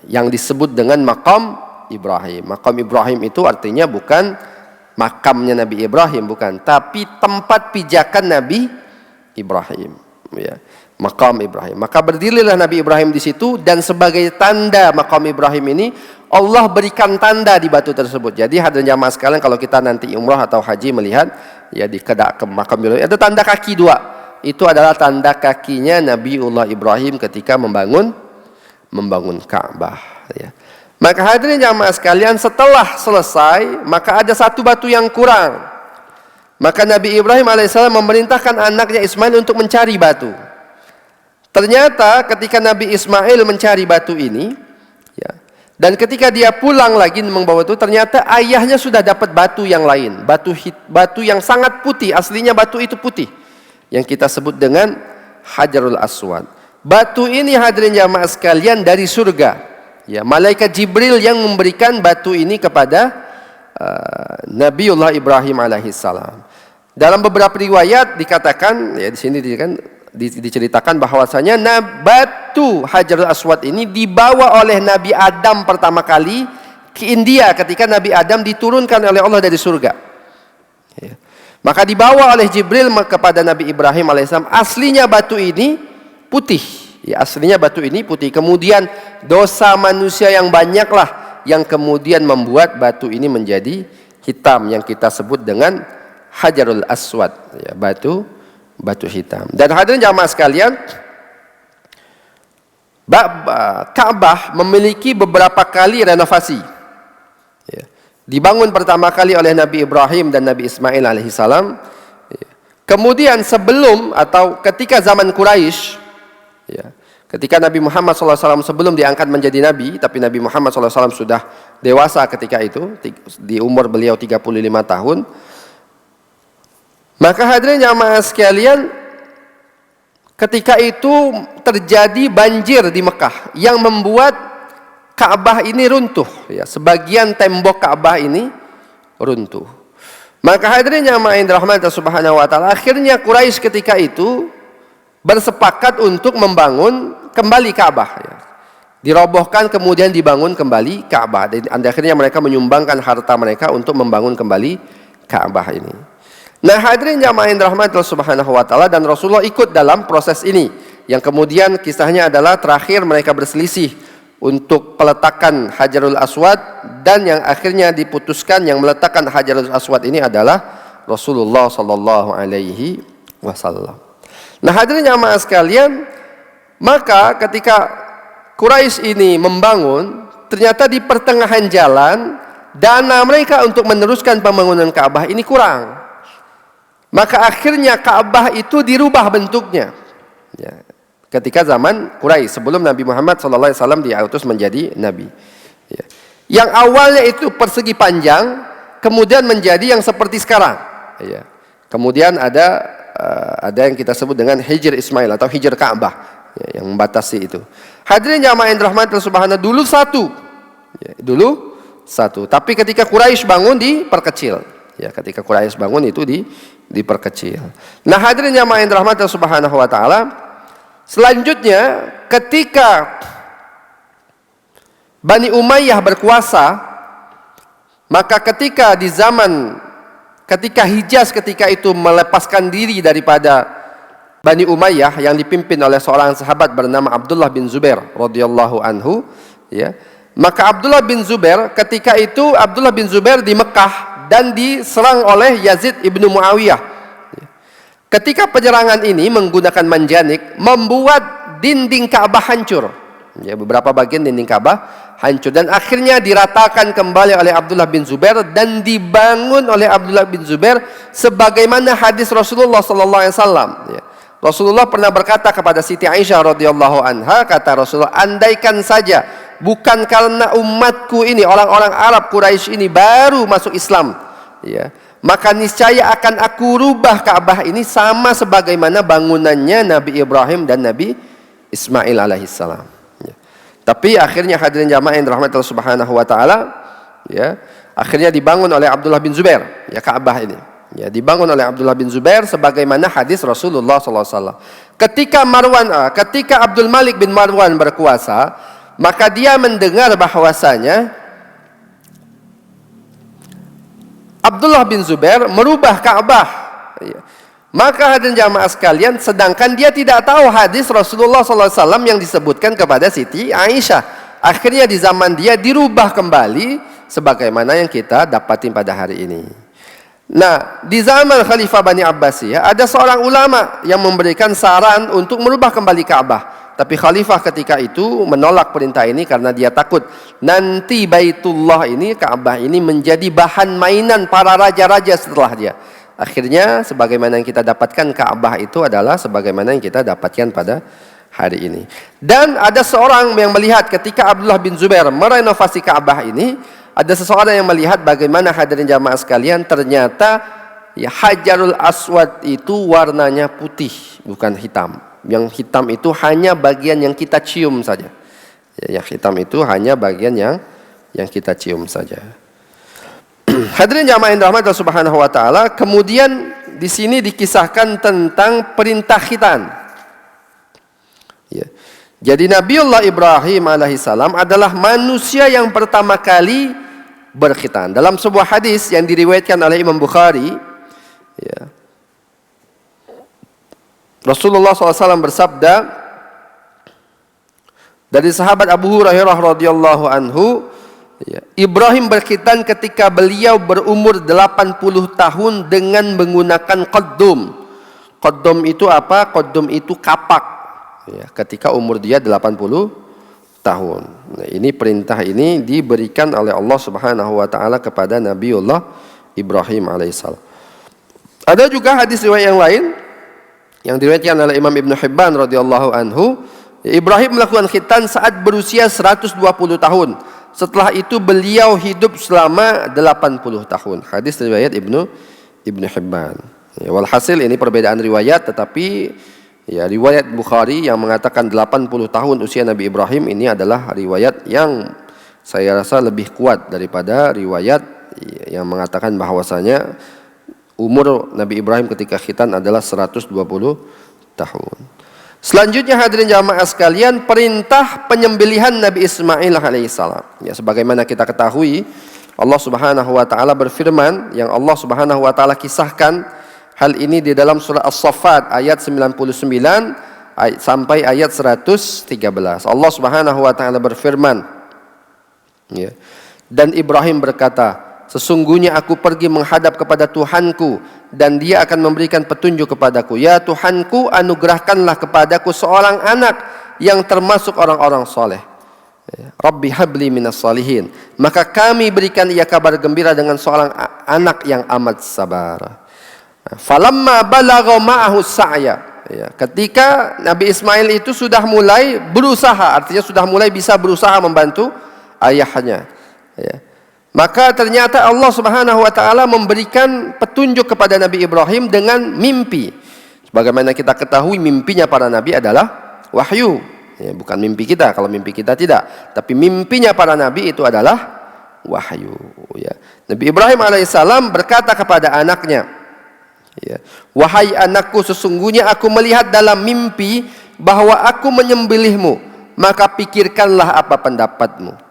A: yang disebut dengan makam Ibrahim. Makam Ibrahim itu artinya bukan makamnya Nabi Ibrahim, bukan, tapi tempat pijakan Nabi Ibrahim. Makam Ibrahim. Maka berdirilah Nabi Ibrahim di situ, dan sebagai tanda makam Ibrahim ini Allah berikan tanda di batu tersebut. Jadi hadirin jamaah sekalian, kalau kita nanti umrah atau haji melihat di kedak ke makam Ibrahim, ada tanda kaki dua. Itu adalah tanda kakinya Nabiullah Ibrahim ketika membangun Ka'bah. Maka hadirin jamaah sekalian, setelah selesai, maka ada satu batu yang kurang. Maka Nabi Ibrahim alaihissalam memerintahkan anaknya Ismail untuk mencari batu. Ternyata ketika Nabi Ismail mencari batu ini, dan ketika dia pulang lagi membawa itu, ternyata ayahnya sudah dapat batu yang lain, batu yang sangat putih. Aslinya batu itu putih, yang kita sebut dengan Hajarul Aswad. Batu ini hadirin jamaah sekalian dari surga. Malaikat Jibril yang memberikan batu ini kepada Nabiullah Ibrahim alaihissalam. Dalam beberapa riwayat dikatakan, di sini diceritakan bahwasanya batu Hajarul Aswad ini dibawa oleh Nabi Adam pertama kali ke India ketika Nabi Adam diturunkan oleh Allah dari surga. Maka dibawa oleh Jibril kepada Nabi Ibrahim alaihissalam. Aslinya batu ini putih. Aslinya batu ini putih. Kemudian dosa manusia yang banyaklah yang kemudian membuat batu ini menjadi hitam, yang kita sebut dengan Hajarul Aswad, batu hitam. Dan hadirin jamaah sekalian, Ka'bah memiliki beberapa kali renovasi. Dibangun pertama kali oleh Nabi Ibrahim dan Nabi Ismail alaihissalam. Kemudian sebelum atau ketika zaman Quraisy, ketika Nabi Muhammad SAW sebelum diangkat menjadi Nabi, tapi Nabi Muhammad SAW sudah dewasa ketika itu, di umur beliau 35 tahun. Maka hadirin jamaah sekalian, ketika itu terjadi banjir di Mekah yang membuat Ka'bah ini runtuh. Sebagian tembok Ka'bah ini runtuh. Maka hadirin jamaah yang dirahmati Subhanahu wa taala, akhirnya Quraisy ketika itu bersepakat untuk membangun kembali Ka'bah. Dirobohkan kemudian dibangun kembali Ka'bah. Dan akhirnya mereka menyumbangkan harta mereka untuk membangun kembali Ka'bah ini. Nah hadirin jamaah yang dirahmati Subhanahu wa taala, dan Rasulullah ikut dalam proses ini, yang kemudian kisahnya adalah terakhir mereka berselisih untuk peletakan Hajarul Aswad, dan yang akhirnya diputuskan yang meletakkan Hajarul Aswad ini adalah Rasulullah sallallahu alaihi wasallam. Nah hadirin jamaah sekalian, maka ketika Quraisy ini membangun, ternyata di pertengahan jalan dana mereka untuk meneruskan pembangunan Ka'bah ini kurang. Maka akhirnya Ka'bah itu dirubah bentuknya. Ketika zaman Quraisy, sebelum Nabi Muhammad SAW diutus menjadi Nabi. Yang awalnya itu persegi panjang, kemudian menjadi yang seperti sekarang. Kemudian ada yang kita sebut dengan Hijr Ismail atau Hijr Ka'bah, yang membatasi itu. Hadirin jamaah yang dirahmati Subhanahu, dulu satu. Tapi ketika Quraisy bangun diperkecil. Ketika Quraisy bangun itu diperkecil. Nah hadirin jamaah yang dirahmati Subhanahu wa taala, selanjutnya ketika Bani Umayyah berkuasa, maka ketika Hijaz ketika itu melepaskan diri daripada Bani Umayyah yang dipimpin oleh seorang sahabat bernama Abdullah bin Zubair radhiyallahu anhu, maka Abdullah bin Zubair ketika itu di Mekah dan diserang oleh Yazid ibnu Muawiyah. Ketika penyerangan ini menggunakan manjanik, membuat dinding Ka'bah hancur. Ya, beberapa bagian dinding Ka'bah hancur dan akhirnya diratakan kembali oleh Abdullah bin Zubair dan dibangun oleh Abdullah bin Zubair sebagaimana hadis Rasulullah sallallahu alaihi wasallam. Ya. Rasulullah pernah berkata kepada Siti Aisyah radhiyallahu anha, kata Rasulullah, andaikan saja bukan karena umatku ini, orang-orang Arab Quraisy ini baru masuk Islam, ya, maka niscaya akan aku rubah Ka'bah ini sama sebagaimana bangunannya Nabi Ibrahim dan Nabi Ismail alaihissalam. Tapi akhirnya hadirin jamaah yang dirahmati Allah Subhanahu wa taala, ya, akhirnya dibangun oleh Abdullah bin Zubair, ya, Ka'bah ini. Ya, dibangun oleh Abdullah bin Zubair sebagaimana hadis Rasulullah sallallahu alaihi wasallam. Ketika Abdul Malik bin Marwan berkuasa, maka dia mendengar bahwasanya Abdullah bin Zubair merubah Ka'bah. Ya. Maka hadirin jamaah sekalian, sedangkan dia tidak tahu hadis Rasulullah SAW yang disebutkan kepada Siti Aisyah. Akhirnya di zaman dia dirubah kembali sebagaimana yang kita dapatin pada hari ini. Nah, di zaman Khalifah Bani Abbasiyah ada seorang ulama yang memberikan saran untuk merubah kembali Ka'bah. Tapi Khalifah ketika itu menolak perintah ini karena dia takut nanti Baitullah ini, Ka'bah ini menjadi bahan mainan para raja-raja setelah dia. Akhirnya sebagaimana yang kita dapatkan Ka'bah itu adalah sebagaimana yang kita dapatkan pada hari ini. Dan ada seorang yang melihat ketika Abdullah bin Zubair merenovasi Ka'bah ini, ada seseorang yang melihat bagaimana hadirin jamaah sekalian, ternyata ya, Hajarul Aswad itu warnanya putih, bukan hitam. Yang hitam itu hanya bagian yang kita cium saja. Ya, yang hitam itu hanya bagian yang kita cium saja. Hadirin jamaah yang dirahmati Allah Subhanahu wa taala, kemudian di sini dikisahkan tentang perintah khitan. Ya. Jadi Nabiullah Ibrahim alaihissalam adalah manusia yang pertama kali berkhitan. Dalam sebuah hadis yang diriwayatkan oleh Imam Bukhari, ya, Rasulullah SAW bersabda dari sahabat Abu Hurairah radhiyallahu anhu, ya, Ibrahim berkhitan ketika beliau berumur 80 tahun dengan menggunakan qaddum. Qaddum itu apa? Qaddum itu kapak. Ya, ketika umur dia 80 tahun. Nah, ini perintah ini diberikan oleh Allah Subhanahu wa taala kepada Nabiullah Ibrahim alaihissalam. Ada juga hadis riwayat yang lain yang diriwayatkan oleh Imam Ibn Hibban radhiyallahu anhu, Ibrahim melakukan khitan saat berusia 120 tahun. Setelah itu beliau hidup selama 80 tahun. Hadis riwayat Ibnu Hibban. Ya, walhasil ini perbedaan riwayat, tetapi ya, riwayat Bukhari yang mengatakan 80 tahun usia Nabi Ibrahim ini adalah riwayat yang saya rasa lebih kuat daripada riwayat yang mengatakan bahwasanya umur Nabi Ibrahim ketika khitan adalah 120 tahun. Selanjutnya hadirin jamaah sekalian, perintah penyembelihan Nabi Ismail alaihissalam. Ya, sebagaimana kita ketahui, Allah Subhanahu wa taala berfirman, yang Allah Subhanahu wa taala kisahkan hal ini di dalam surah As-Saffat ayat 99 sampai ayat 113. Allah Subhanahu wa taala berfirman, ya, dan Ibrahim berkata, sesungguhnya aku pergi menghadap kepada Tuhanku dan dia akan memberikan petunjuk kepadaku. Ya Tuhanku, anugerahkanlah kepadaku seorang anak yang termasuk orang-orang soleh. Rabbi habli minas salihin. Maka kami berikan ia kabar gembira dengan seorang anak yang amat sabar. Falamma balagha ma'ahu sa'ya. Ya, ketika Nabi Ismail itu sudah mulai berusaha, artinya sudah mulai bisa berusaha membantu ayahnya. Ya. Maka ternyata Allah Subhanahu wa taala memberikan petunjuk kepada Nabi Ibrahim dengan mimpi. Sebagaimana kita ketahui, mimpinya para nabi adalah wahyu. Ya, bukan mimpi kita, kalau mimpi kita tidak. Tapi mimpinya para nabi itu adalah wahyu. Ya. Nabi Ibrahim alaihissalam berkata kepada anaknya, ya, wahai anakku, sesungguhnya aku melihat dalam mimpi bahwa aku menyembelihmu, maka pikirkanlah apa pendapatmu.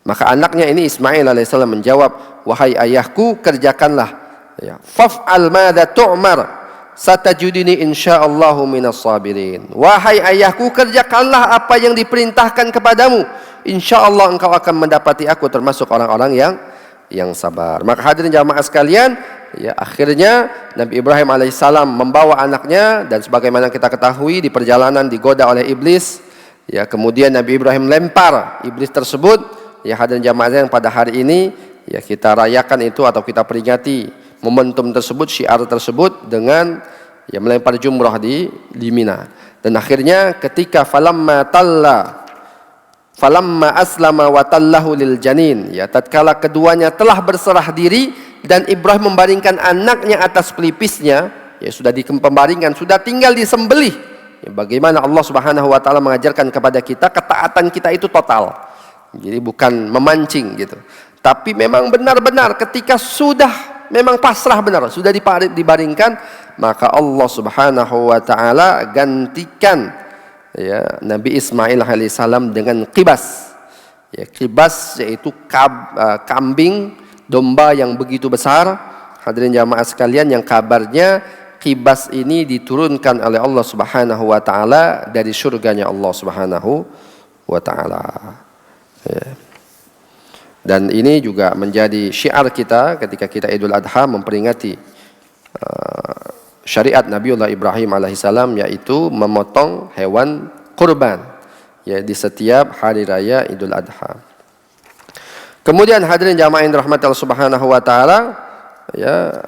A: Maka anaknya ini Ismail alaihissalam menjawab, wahai ayahku, kerjakanlah, ya, faf'al madza tu'mar satajudini insyaallahu minas sabirin. Wahai ayahku, kerjakanlah apa yang diperintahkan kepadamu, insyaallah engkau akan mendapati aku termasuk orang-orang yang sabar. Maka hadirin jamaah sekalian, ya, akhirnya Nabi Ibrahim alaihissalam membawa anaknya, dan sebagaimana kita ketahui di perjalanan digoda oleh iblis, Ya, kemudian Nabi Ibrahim lempar iblis tersebut. Ya, hadirin jamaah yang pada hari ini ya kita rayakan itu atau kita peringati momentum tersebut, syiar tersebut dengan ya melempar jumrah di Mina. Dan akhirnya ketika falamma aslama wa tallahu lil janin, ya tatkala keduanya telah berserah diri dan Ibrahim membaringkan anaknya atas pelipisnya, ya sudah dipembaringkan, sudah tinggal disembelih. Ya, bagaimana Allah Subhanahu wa taala mengajarkan kepada kita ketaatan kita itu total. Jadi bukan memancing gitu. Tapi memang benar-benar ketika sudah memang pasrah benar, sudah dibaringkan, maka Allah Subhanahu wa taala gantikan ya Nabi Ismail alaihissalam dengan qibas. Ya, qibas yaitu kambing domba yang begitu besar. Hadirin jamaah sekalian, yang kabarnya qibas ini diturunkan oleh Allah Subhanahu wa taala dari surganya Allah Subhanahu wa taala. Ya. Dan ini juga menjadi syiar kita ketika kita Idul Adha memperingati syariat Nabiullah Ibrahim alaihissalam, yaitu memotong hewan kurban ya di setiap hari raya Idul Adha. Kemudian hadirin jamaah yang dirahmati Allah Subhanahu wa taala, ya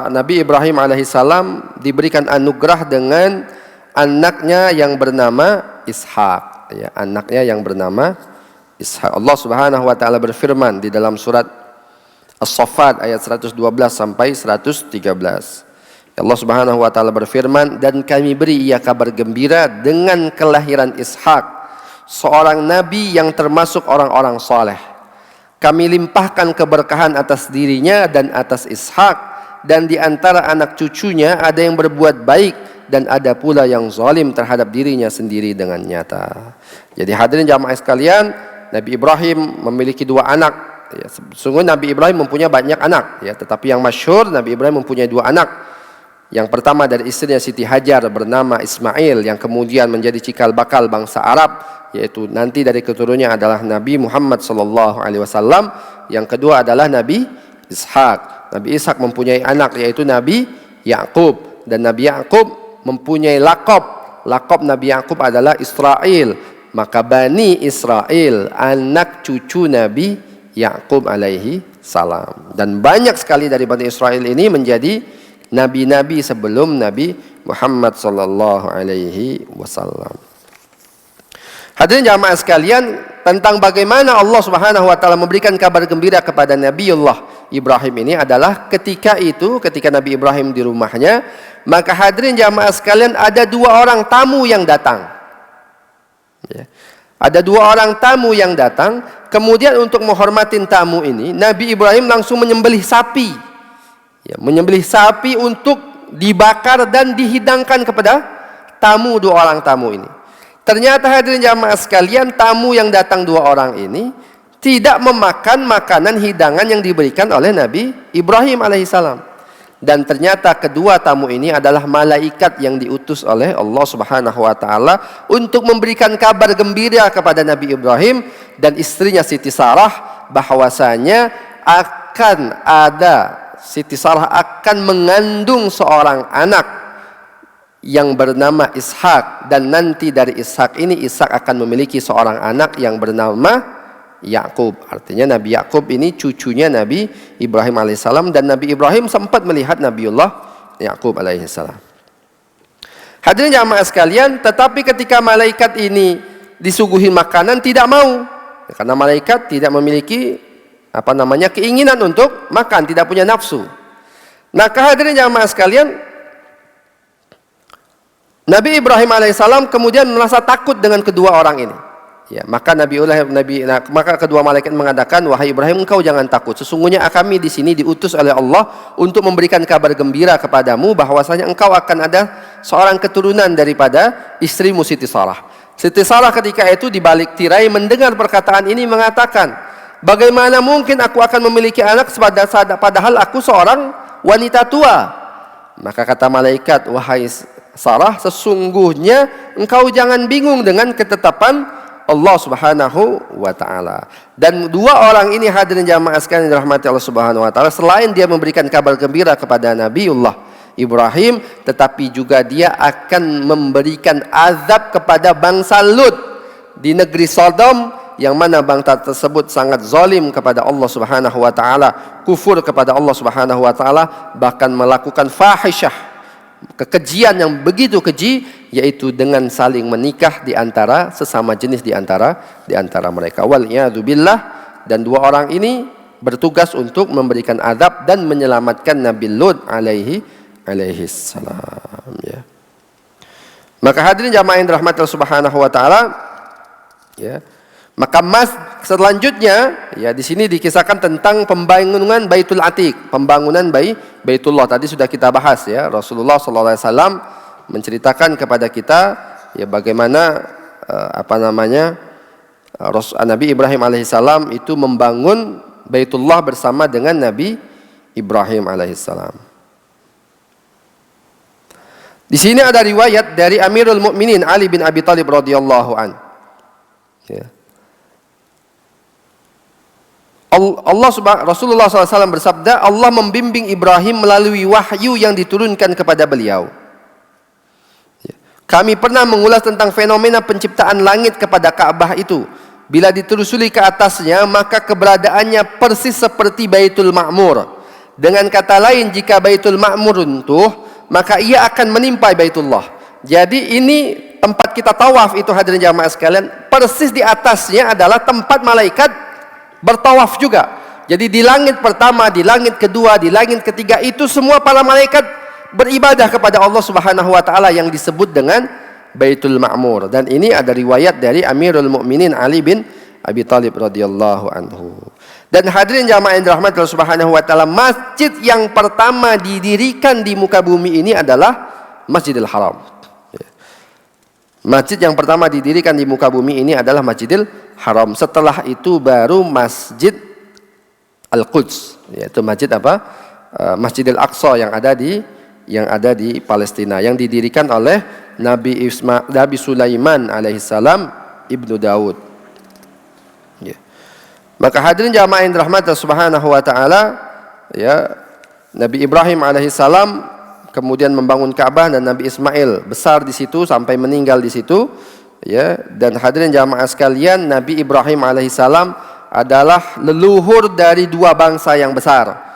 A: Nabi Ibrahim alaihissalam diberikan anugerah dengan anaknya yang bernama Ishak. Ya, anaknya yang bernama Ishak. Allah Subhanahu wa taala berfirman di dalam surat As-Saffat ayat 112 sampai 113. Allah Subhanahu wa taala berfirman, dan kami beri ia kabar gembira dengan kelahiran Ishak, seorang nabi yang termasuk orang-orang saleh. Kami limpahkan keberkahan atas dirinya dan atas Ishak, dan di antara anak cucunya ada yang berbuat baik dan ada pula yang zalim terhadap dirinya sendiri dengan nyata. Jadi hadirin jamaah sekalian, Nabi Ibrahim memiliki dua anak. Ya, sungguh Nabi Ibrahim mempunyai banyak anak, ya, tetapi yang masyhur Nabi Ibrahim mempunyai dua anak. Yang pertama dari istrinya Siti Hajar bernama Ismail, yang kemudian menjadi cikal bakal bangsa Arab, yaitu nanti dari keturunannya adalah Nabi Muhammad SAW. Yang kedua adalah Nabi Ishak. Nabi Ishak mempunyai anak yaitu Nabi Yakub, dan Nabi Yakub mempunyai lakob Nabi Yakub adalah Israel. Maka Bani Israel anak cucu Nabi Yakub alaihi salam. Dan banyak sekali dari Bani Israel ini menjadi nabi-nabi sebelum Nabi Muhammad sallallahu alaihi wasallam. Hadirin jamaah sekalian, tentang bagaimana Allah Subhanahu wa taala memberikan kabar gembira kepada Nabiullah Ibrahim ini adalah ketika Nabi Ibrahim di rumahnya, maka hadirin jamaah sekalian ada dua orang tamu yang datang. Ya. Ada dua orang tamu yang datang, kemudian untuk menghormatin tamu ini, Nabi Ibrahim langsung menyembelih sapi. Ya, menyembelih sapi untuk dibakar dan dihidangkan kepada dua orang tamu ini. Ternyata hadirin jamaah sekalian, tamu yang datang dua orang ini tidak memakan makanan hidangan yang diberikan oleh Nabi Ibrahim alaihissalam. Dan ternyata kedua tamu ini adalah malaikat yang diutus oleh Allah Subhanahu wa taala untuk memberikan kabar gembira kepada Nabi Ibrahim dan istrinya Siti Sarah bahwasanya Siti Sarah akan mengandung seorang anak yang bernama Ishak, dan nanti dari Ishak ini Ishak akan memiliki seorang anak yang bernama Yakub. Artinya Nabi Yakub ini cucunya Nabi Ibrahim alaihissalam, dan Nabi Ibrahim sempat melihat Nabiullah Yakub alaihissalam. Hadirin jamaah sekalian, tetapi ketika malaikat ini disuguhi makanan tidak mau, karena malaikat tidak memiliki keinginan untuk makan, tidak punya nafsu. Nah, hadirin jamaah sekalian, Nabi Ibrahim alaihissalam kemudian merasa takut dengan kedua orang ini. Ya, maka maka kedua malaikat mengatakan, wahai Ibrahim, engkau jangan takut. Sesungguhnya kami di sini diutus oleh Allah untuk memberikan kabar gembira kepadamu bahwasanya engkau akan ada seorang keturunan daripada istrimu Siti Sarah. Siti Sarah ketika itu di balik tirai mendengar perkataan ini mengatakan, bagaimana mungkin aku akan memiliki anak padahal aku seorang wanita tua? Maka kata malaikat, wahai Sarah, sesungguhnya engkau jangan bingung dengan ketetapan Allah Subhanahu wa taala. Dan dua orang ini hadirin jamaah sekalian dirahmati Allah Subhanahu wa taala, selain dia memberikan kabar gembira kepada Nabiullah Ibrahim, tetapi juga dia akan memberikan azab kepada bangsa Lut di negeri Sodom, yang mana bangsa tersebut sangat zalim kepada Allah Subhanahu wa taala, kufur kepada Allah Subhanahu wa taala, bahkan melakukan fahisyah, kekejian yang begitu keji, yaitu dengan saling menikah di antara sesama jenis di antara mereka. Wal'iyadzubillah. Dan dua orang ini bertugas untuk memberikan azab dan menyelamatkan Nabi Lut alaihi salam, ya. Maka hadirin jamaah yang dirahmati Allah Subhanahu wa taala, ya. Maka selanjutnya, ya, di sini dikisahkan tentang pembangunan Baitul Atiq, pembangunan Baitullah. Tadi sudah kita bahas, ya. Rasulullah SAW menceritakan kepada kita, ya, bagaimana Nabi Ibrahim alaihissalam itu membangun Baitullah bersama dengan Nabi Ibrahim alaihissalam. Di sini ada riwayat dari Amirul Mukminin Ali bin Abi Thalib radhiyallahu an. Ya. Rasulullah SAW bersabda, Allah membimbing Ibrahim melalui wahyu yang diturunkan kepada beliau. Kami pernah mengulas tentang fenomena penciptaan langit kepada Ka'bah itu. Bila ditelusuri ke atasnya, maka keberadaannya persis seperti Baitul Ma'mur. Dengan kata lain, jika Baitul Ma'mur runtuh, maka ia akan menimpa Baitullah. Jadi ini tempat kita tawaf itu, hadirin jamaah sekalian, persis di atasnya adalah tempat malaikat bertawaf juga. Jadi di langit pertama, di langit kedua, di langit ketiga, itu semua para malaikat beribadah kepada Allah Subhanahu wa taala yang disebut dengan Baitul Ma'mur. Dan ini ada riwayat dari Amirul Mukminin Ali bin Abi Thalib radhiyallahu anhu. Dan hadirin jamaah yang dirahmati Allah Subhanahu wa taala, masjid yang pertama didirikan di muka bumi ini adalah Masjidil Haram. Masjid yang pertama didirikan di muka bumi ini adalah Masjidil Haram. Setelah itu baru Masjid Al-Quds, yaitu masjid Masjidil Aqsa yang ada di Palestina, yang didirikan oleh Nabi Sulaiman alaihissalam ibnu Daud. Ya. Maka hadirin jamaah yang dirahmati Subhanahu wa taala, ya, Nabi Ibrahim alaihissalam kemudian membangun Ka'bah, dan Nabi Ismail besar di situ sampai meninggal di situ, ya. Dan hadirin jamaah sekalian, Nabi Ibrahim alaihissalam adalah leluhur dari dua bangsa yang besar.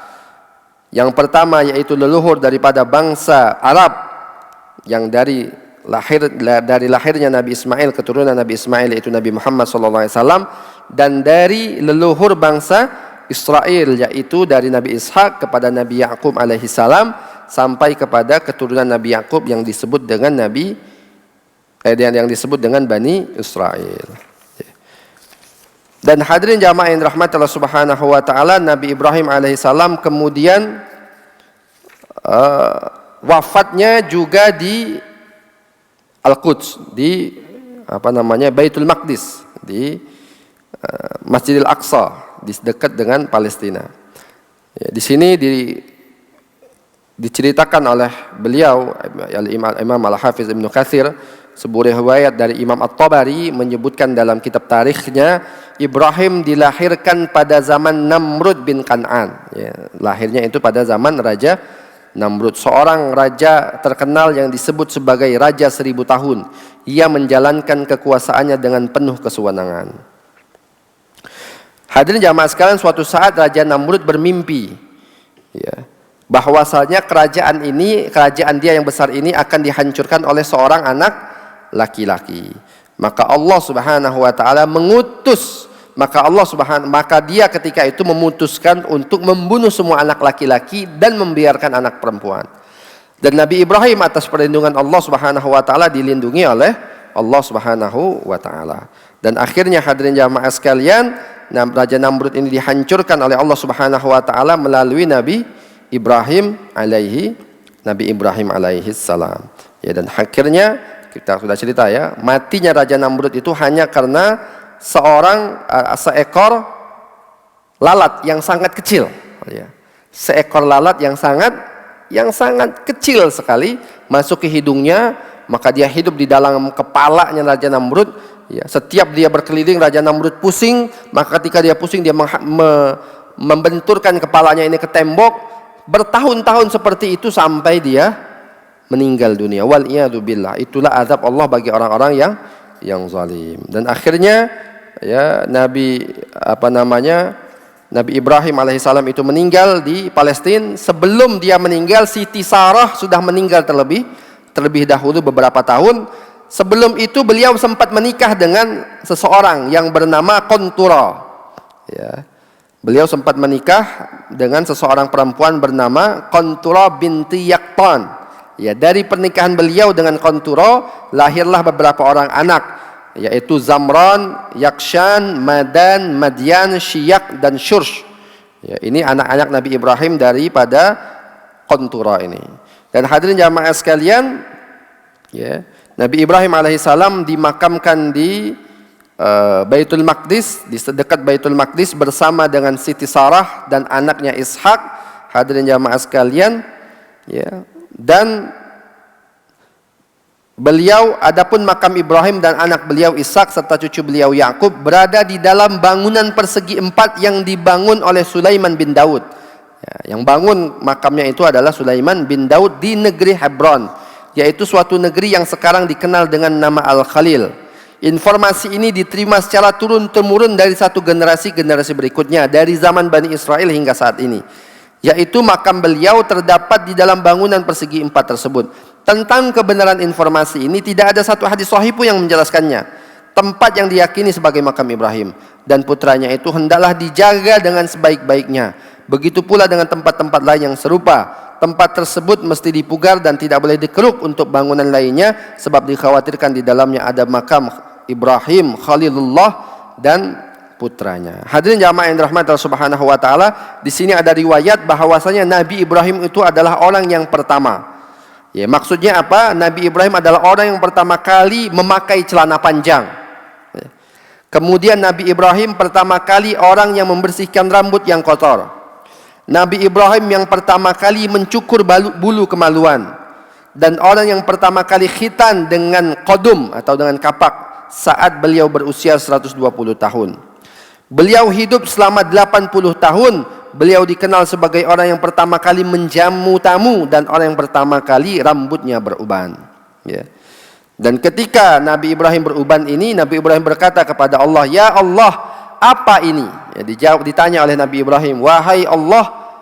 A: Yang pertama yaitu leluhur daripada bangsa Arab, yang dari lahirnya Nabi Ismail, keturunan Nabi Ismail yaitu Nabi Muhammad SAW, dan dari leluhur bangsa Israel yaitu dari Nabi Ishak kepada Nabi Yakub alaihissalam, sampai kepada keturunan Nabi Yakub yang disebut dengan yang disebut dengan Bani Israel. Dan hadirin jamaah yang dirahmati Allah Subhanahu wa taala, Nabi Ibrahim alaihissalam kemudian wafatnya juga di Al-Quds, di Baitul Maqdis, di Masjidil Aqsa, di dekat dengan Palestina. Ya, di sini diceritakan oleh beliau Imam Al-Hafiz Ibnu Katsir, sebuah riwayat dari Imam At-Tabari menyebutkan dalam kitab tarikhnya, Ibrahim dilahirkan pada zaman Namrud bin Kan'an. Ya, lahirnya itu pada zaman Raja Namrud, seorang raja terkenal yang disebut sebagai Raja 1000 tahun. Ia menjalankan kekuasaannya dengan penuh kesewenangan. Hadirin jamaah sekalian, suatu saat Raja Namrud bermimpi, ya, bahwasanya kerajaan dia yang besar ini akan dihancurkan oleh seorang anak laki-laki. Maka Allah Subhanahu wa taala maka dia ketika itu memutuskan untuk membunuh semua anak laki-laki dan membiarkan anak perempuan. Dan Nabi Ibrahim atas perlindungan Allah Subhanahu wa taala dilindungi oleh Allah Subhanahu wa taala. Dan akhirnya hadirin jamaah sekalian, Raja Namrud ini dihancurkan oleh Allah Subhanahu wa taala melalui Nabi Ibrahim alaihi salam. Ya, dan akhirnya kita sudah cerita, ya, matinya Raja Namrud itu hanya karena seekor lalat yang sangat kecil, ya. Seekor lalat yang sangat kecil sekali masuk ke hidungnya, maka dia hidup di dalam kepalanya Raja Namrud. Ya, setiap dia berkeliling Raja Namrud pusing, maka ketika dia pusing dia membenturkan kepalanya ini ke tembok. bertahun-tahun seperti itu sampai dia meninggal dunia. Wal iyadu billah. Itulah azab Allah bagi orang-orang yang zalim. Dan akhirnya ya Nabi Ibrahim alaihissalam itu meninggal di Palestina. Sebelum dia meninggal, Siti Sarah sudah meninggal terlebih dahulu beberapa tahun. Sebelum itu beliau sempat menikah dengan seseorang yang bernama Qantura. Ya. Beliau sempat menikah dengan seseorang perempuan bernama Qantura binti Yaqtan. Ya, dari pernikahan beliau dengan Qantura lahirlah beberapa orang anak, yaitu Zamran, Yakshan, Madan, Madyan, Syiyak dan Syursh. Ya, ini anak-anak Nabi Ibrahim daripada Qantura ini. Dan hadirin jamaah sekalian, ya, Nabi Ibrahim alaihissalam dimakamkan di Baitul Maqdis, di dekat Baitul Maqdis bersama dengan Siti Sarah dan anaknya Ishak. Hadirin jamaah sekalian, ya. Dan beliau, adapun makam Ibrahim dan anak beliau Ishak serta cucu beliau Yakub berada di dalam bangunan persegi 4 yang dibangun oleh Sulaiman bin Daud. Ya, yang bangun makamnya itu adalah Sulaiman bin Daud di negeri Hebron, yaitu suatu negeri yang sekarang dikenal dengan nama Al-Khalil. Informasi ini diterima secara turun-temurun dari satu generasi berikutnya, dari zaman Bani Israel hingga saat ini. Yaitu makam beliau terdapat di dalam bangunan persegi 4 tersebut. Tentang kebenaran informasi ini tidak ada satu hadis sahih pun yang menjelaskannya. Tempat yang diyakini sebagai makam Ibrahim dan putranya itu hendaklah dijaga dengan sebaik-baiknya. Begitu pula dengan tempat-tempat lain yang serupa. Tempat tersebut mesti dipugar dan tidak boleh dikeruk untuk bangunan lainnya, sebab dikhawatirkan di dalamnya ada makam Ibrahim Khalilullah dan putranya. Hadirin jamaah yang dirahmati Allah Subhanahu wa taala, di sini ada riwayat bahwasanya Nabi Ibrahim itu adalah orang yang pertama. Ya, maksudnya apa? Nabi Ibrahim adalah orang yang pertama kali memakai celana panjang. Ya. Kemudian Nabi Ibrahim pertama kali orang yang membersihkan rambut yang kotor. Nabi Ibrahim yang pertama kali mencukur bulu kemaluan. Dan orang yang pertama kali khitan dengan qadum atau dengan kapak saat beliau berusia 120 tahun. Beliau hidup selama 80 tahun. Beliau dikenal sebagai orang yang pertama kali menjamu tamu dan orang yang pertama kali rambutnya beruban. Ya. Dan ketika Nabi Ibrahim beruban ini, Nabi Ibrahim berkata kepada Allah, "Ya Allah, apa ini?" Ya, ditanya oleh Nabi Ibrahim, "Wahai Allah,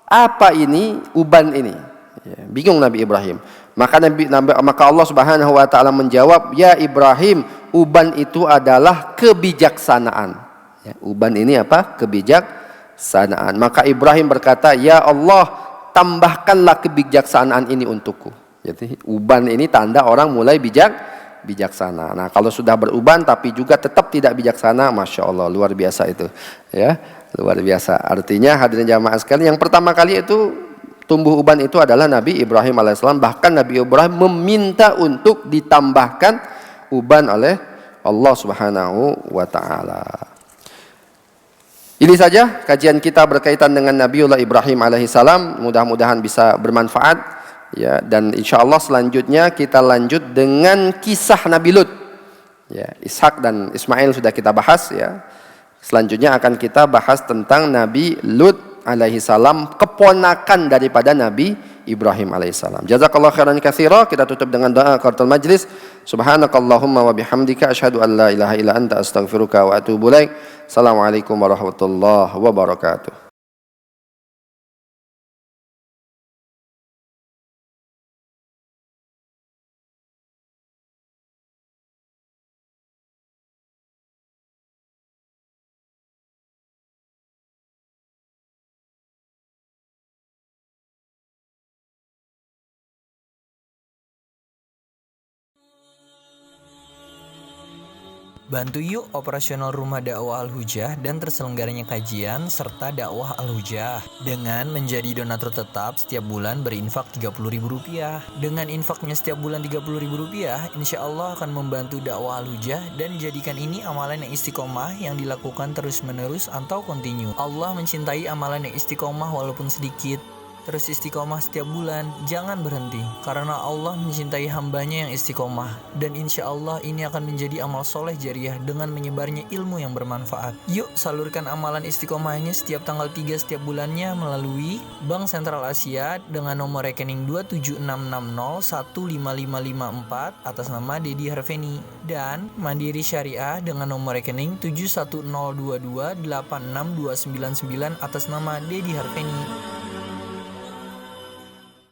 A: apa ini uban ini?" Ya, bingung Nabi Ibrahim. Maka Allah Subhanahu wa taala menjawab, "Ya Ibrahim, uban itu adalah kebijaksanaan." Ya, uban ini apa? Kebijaksanaan. Maka Ibrahim berkata, "Ya Allah, tambahkanlah kebijaksanaan ini untukku." Jadi uban ini tanda orang mulai bijaksana. Nah, kalau sudah beruban tapi juga tetap tidak bijaksana, masya Allah, luar biasa itu. Ya, luar biasa. Artinya hadirin jamaah sekalian, yang pertama kali itu tumbuh uban itu adalah Nabi Ibrahim alaihissalam. Bahkan Nabi Ibrahim meminta untuk ditambahkan uban oleh Allah Subhanahu wa taala. Ini saja kajian kita berkaitan dengan Nabiullah Ibrahim alaihissalam. Mudah-mudahan bisa bermanfaat, ya. Dan insya Allah selanjutnya kita lanjut dengan kisah Nabi Lut. Ya, Ishak dan Ismail sudah kita bahas, ya. Selanjutnya akan kita bahas tentang Nabi Lut alaihissalam, keponakan daripada Nabi Ibrahim alaihissalam. Jazakallahu khairan katsira. Kita tutup dengan doa kafaratul majlis. Subhanakallahumma wa bihamdika asyhadu an la ilaha illa anta astaghfiruka wa atubu ilaik. Assalamualaikum warahmatullahi wabarakatuh.
B: Bantu yuk operasional Rumah Dakwah Al-Hujah dan terselenggaranya kajian serta dakwah Al-Hujah dengan menjadi donatur tetap setiap bulan berinfak Rp30.000. Dengan infaknya setiap bulan Rp30.000, insya Allah akan membantu dakwah Al-Hujah dan jadikan ini amalan yang istiqomah yang dilakukan terus-menerus atau kontinu. Allah mencintai amalan yang istiqomah walaupun sedikit. terus istiqomah setiap bulan, jangan berhenti. Karena Allah mencintai hambanya yang istiqomah. Dan insya Allah ini akan menjadi amal soleh jariah dengan menyebarnya ilmu yang bermanfaat. Yuk salurkan amalan istiqomahnya setiap tanggal 3 setiap bulannya melalui Bank Sentral Asia dengan nomor rekening 27660155554 atas nama Dedi Harveni. Dan Mandiri Syariah dengan nomor rekening 7102286299 atas nama Dedi Harveni.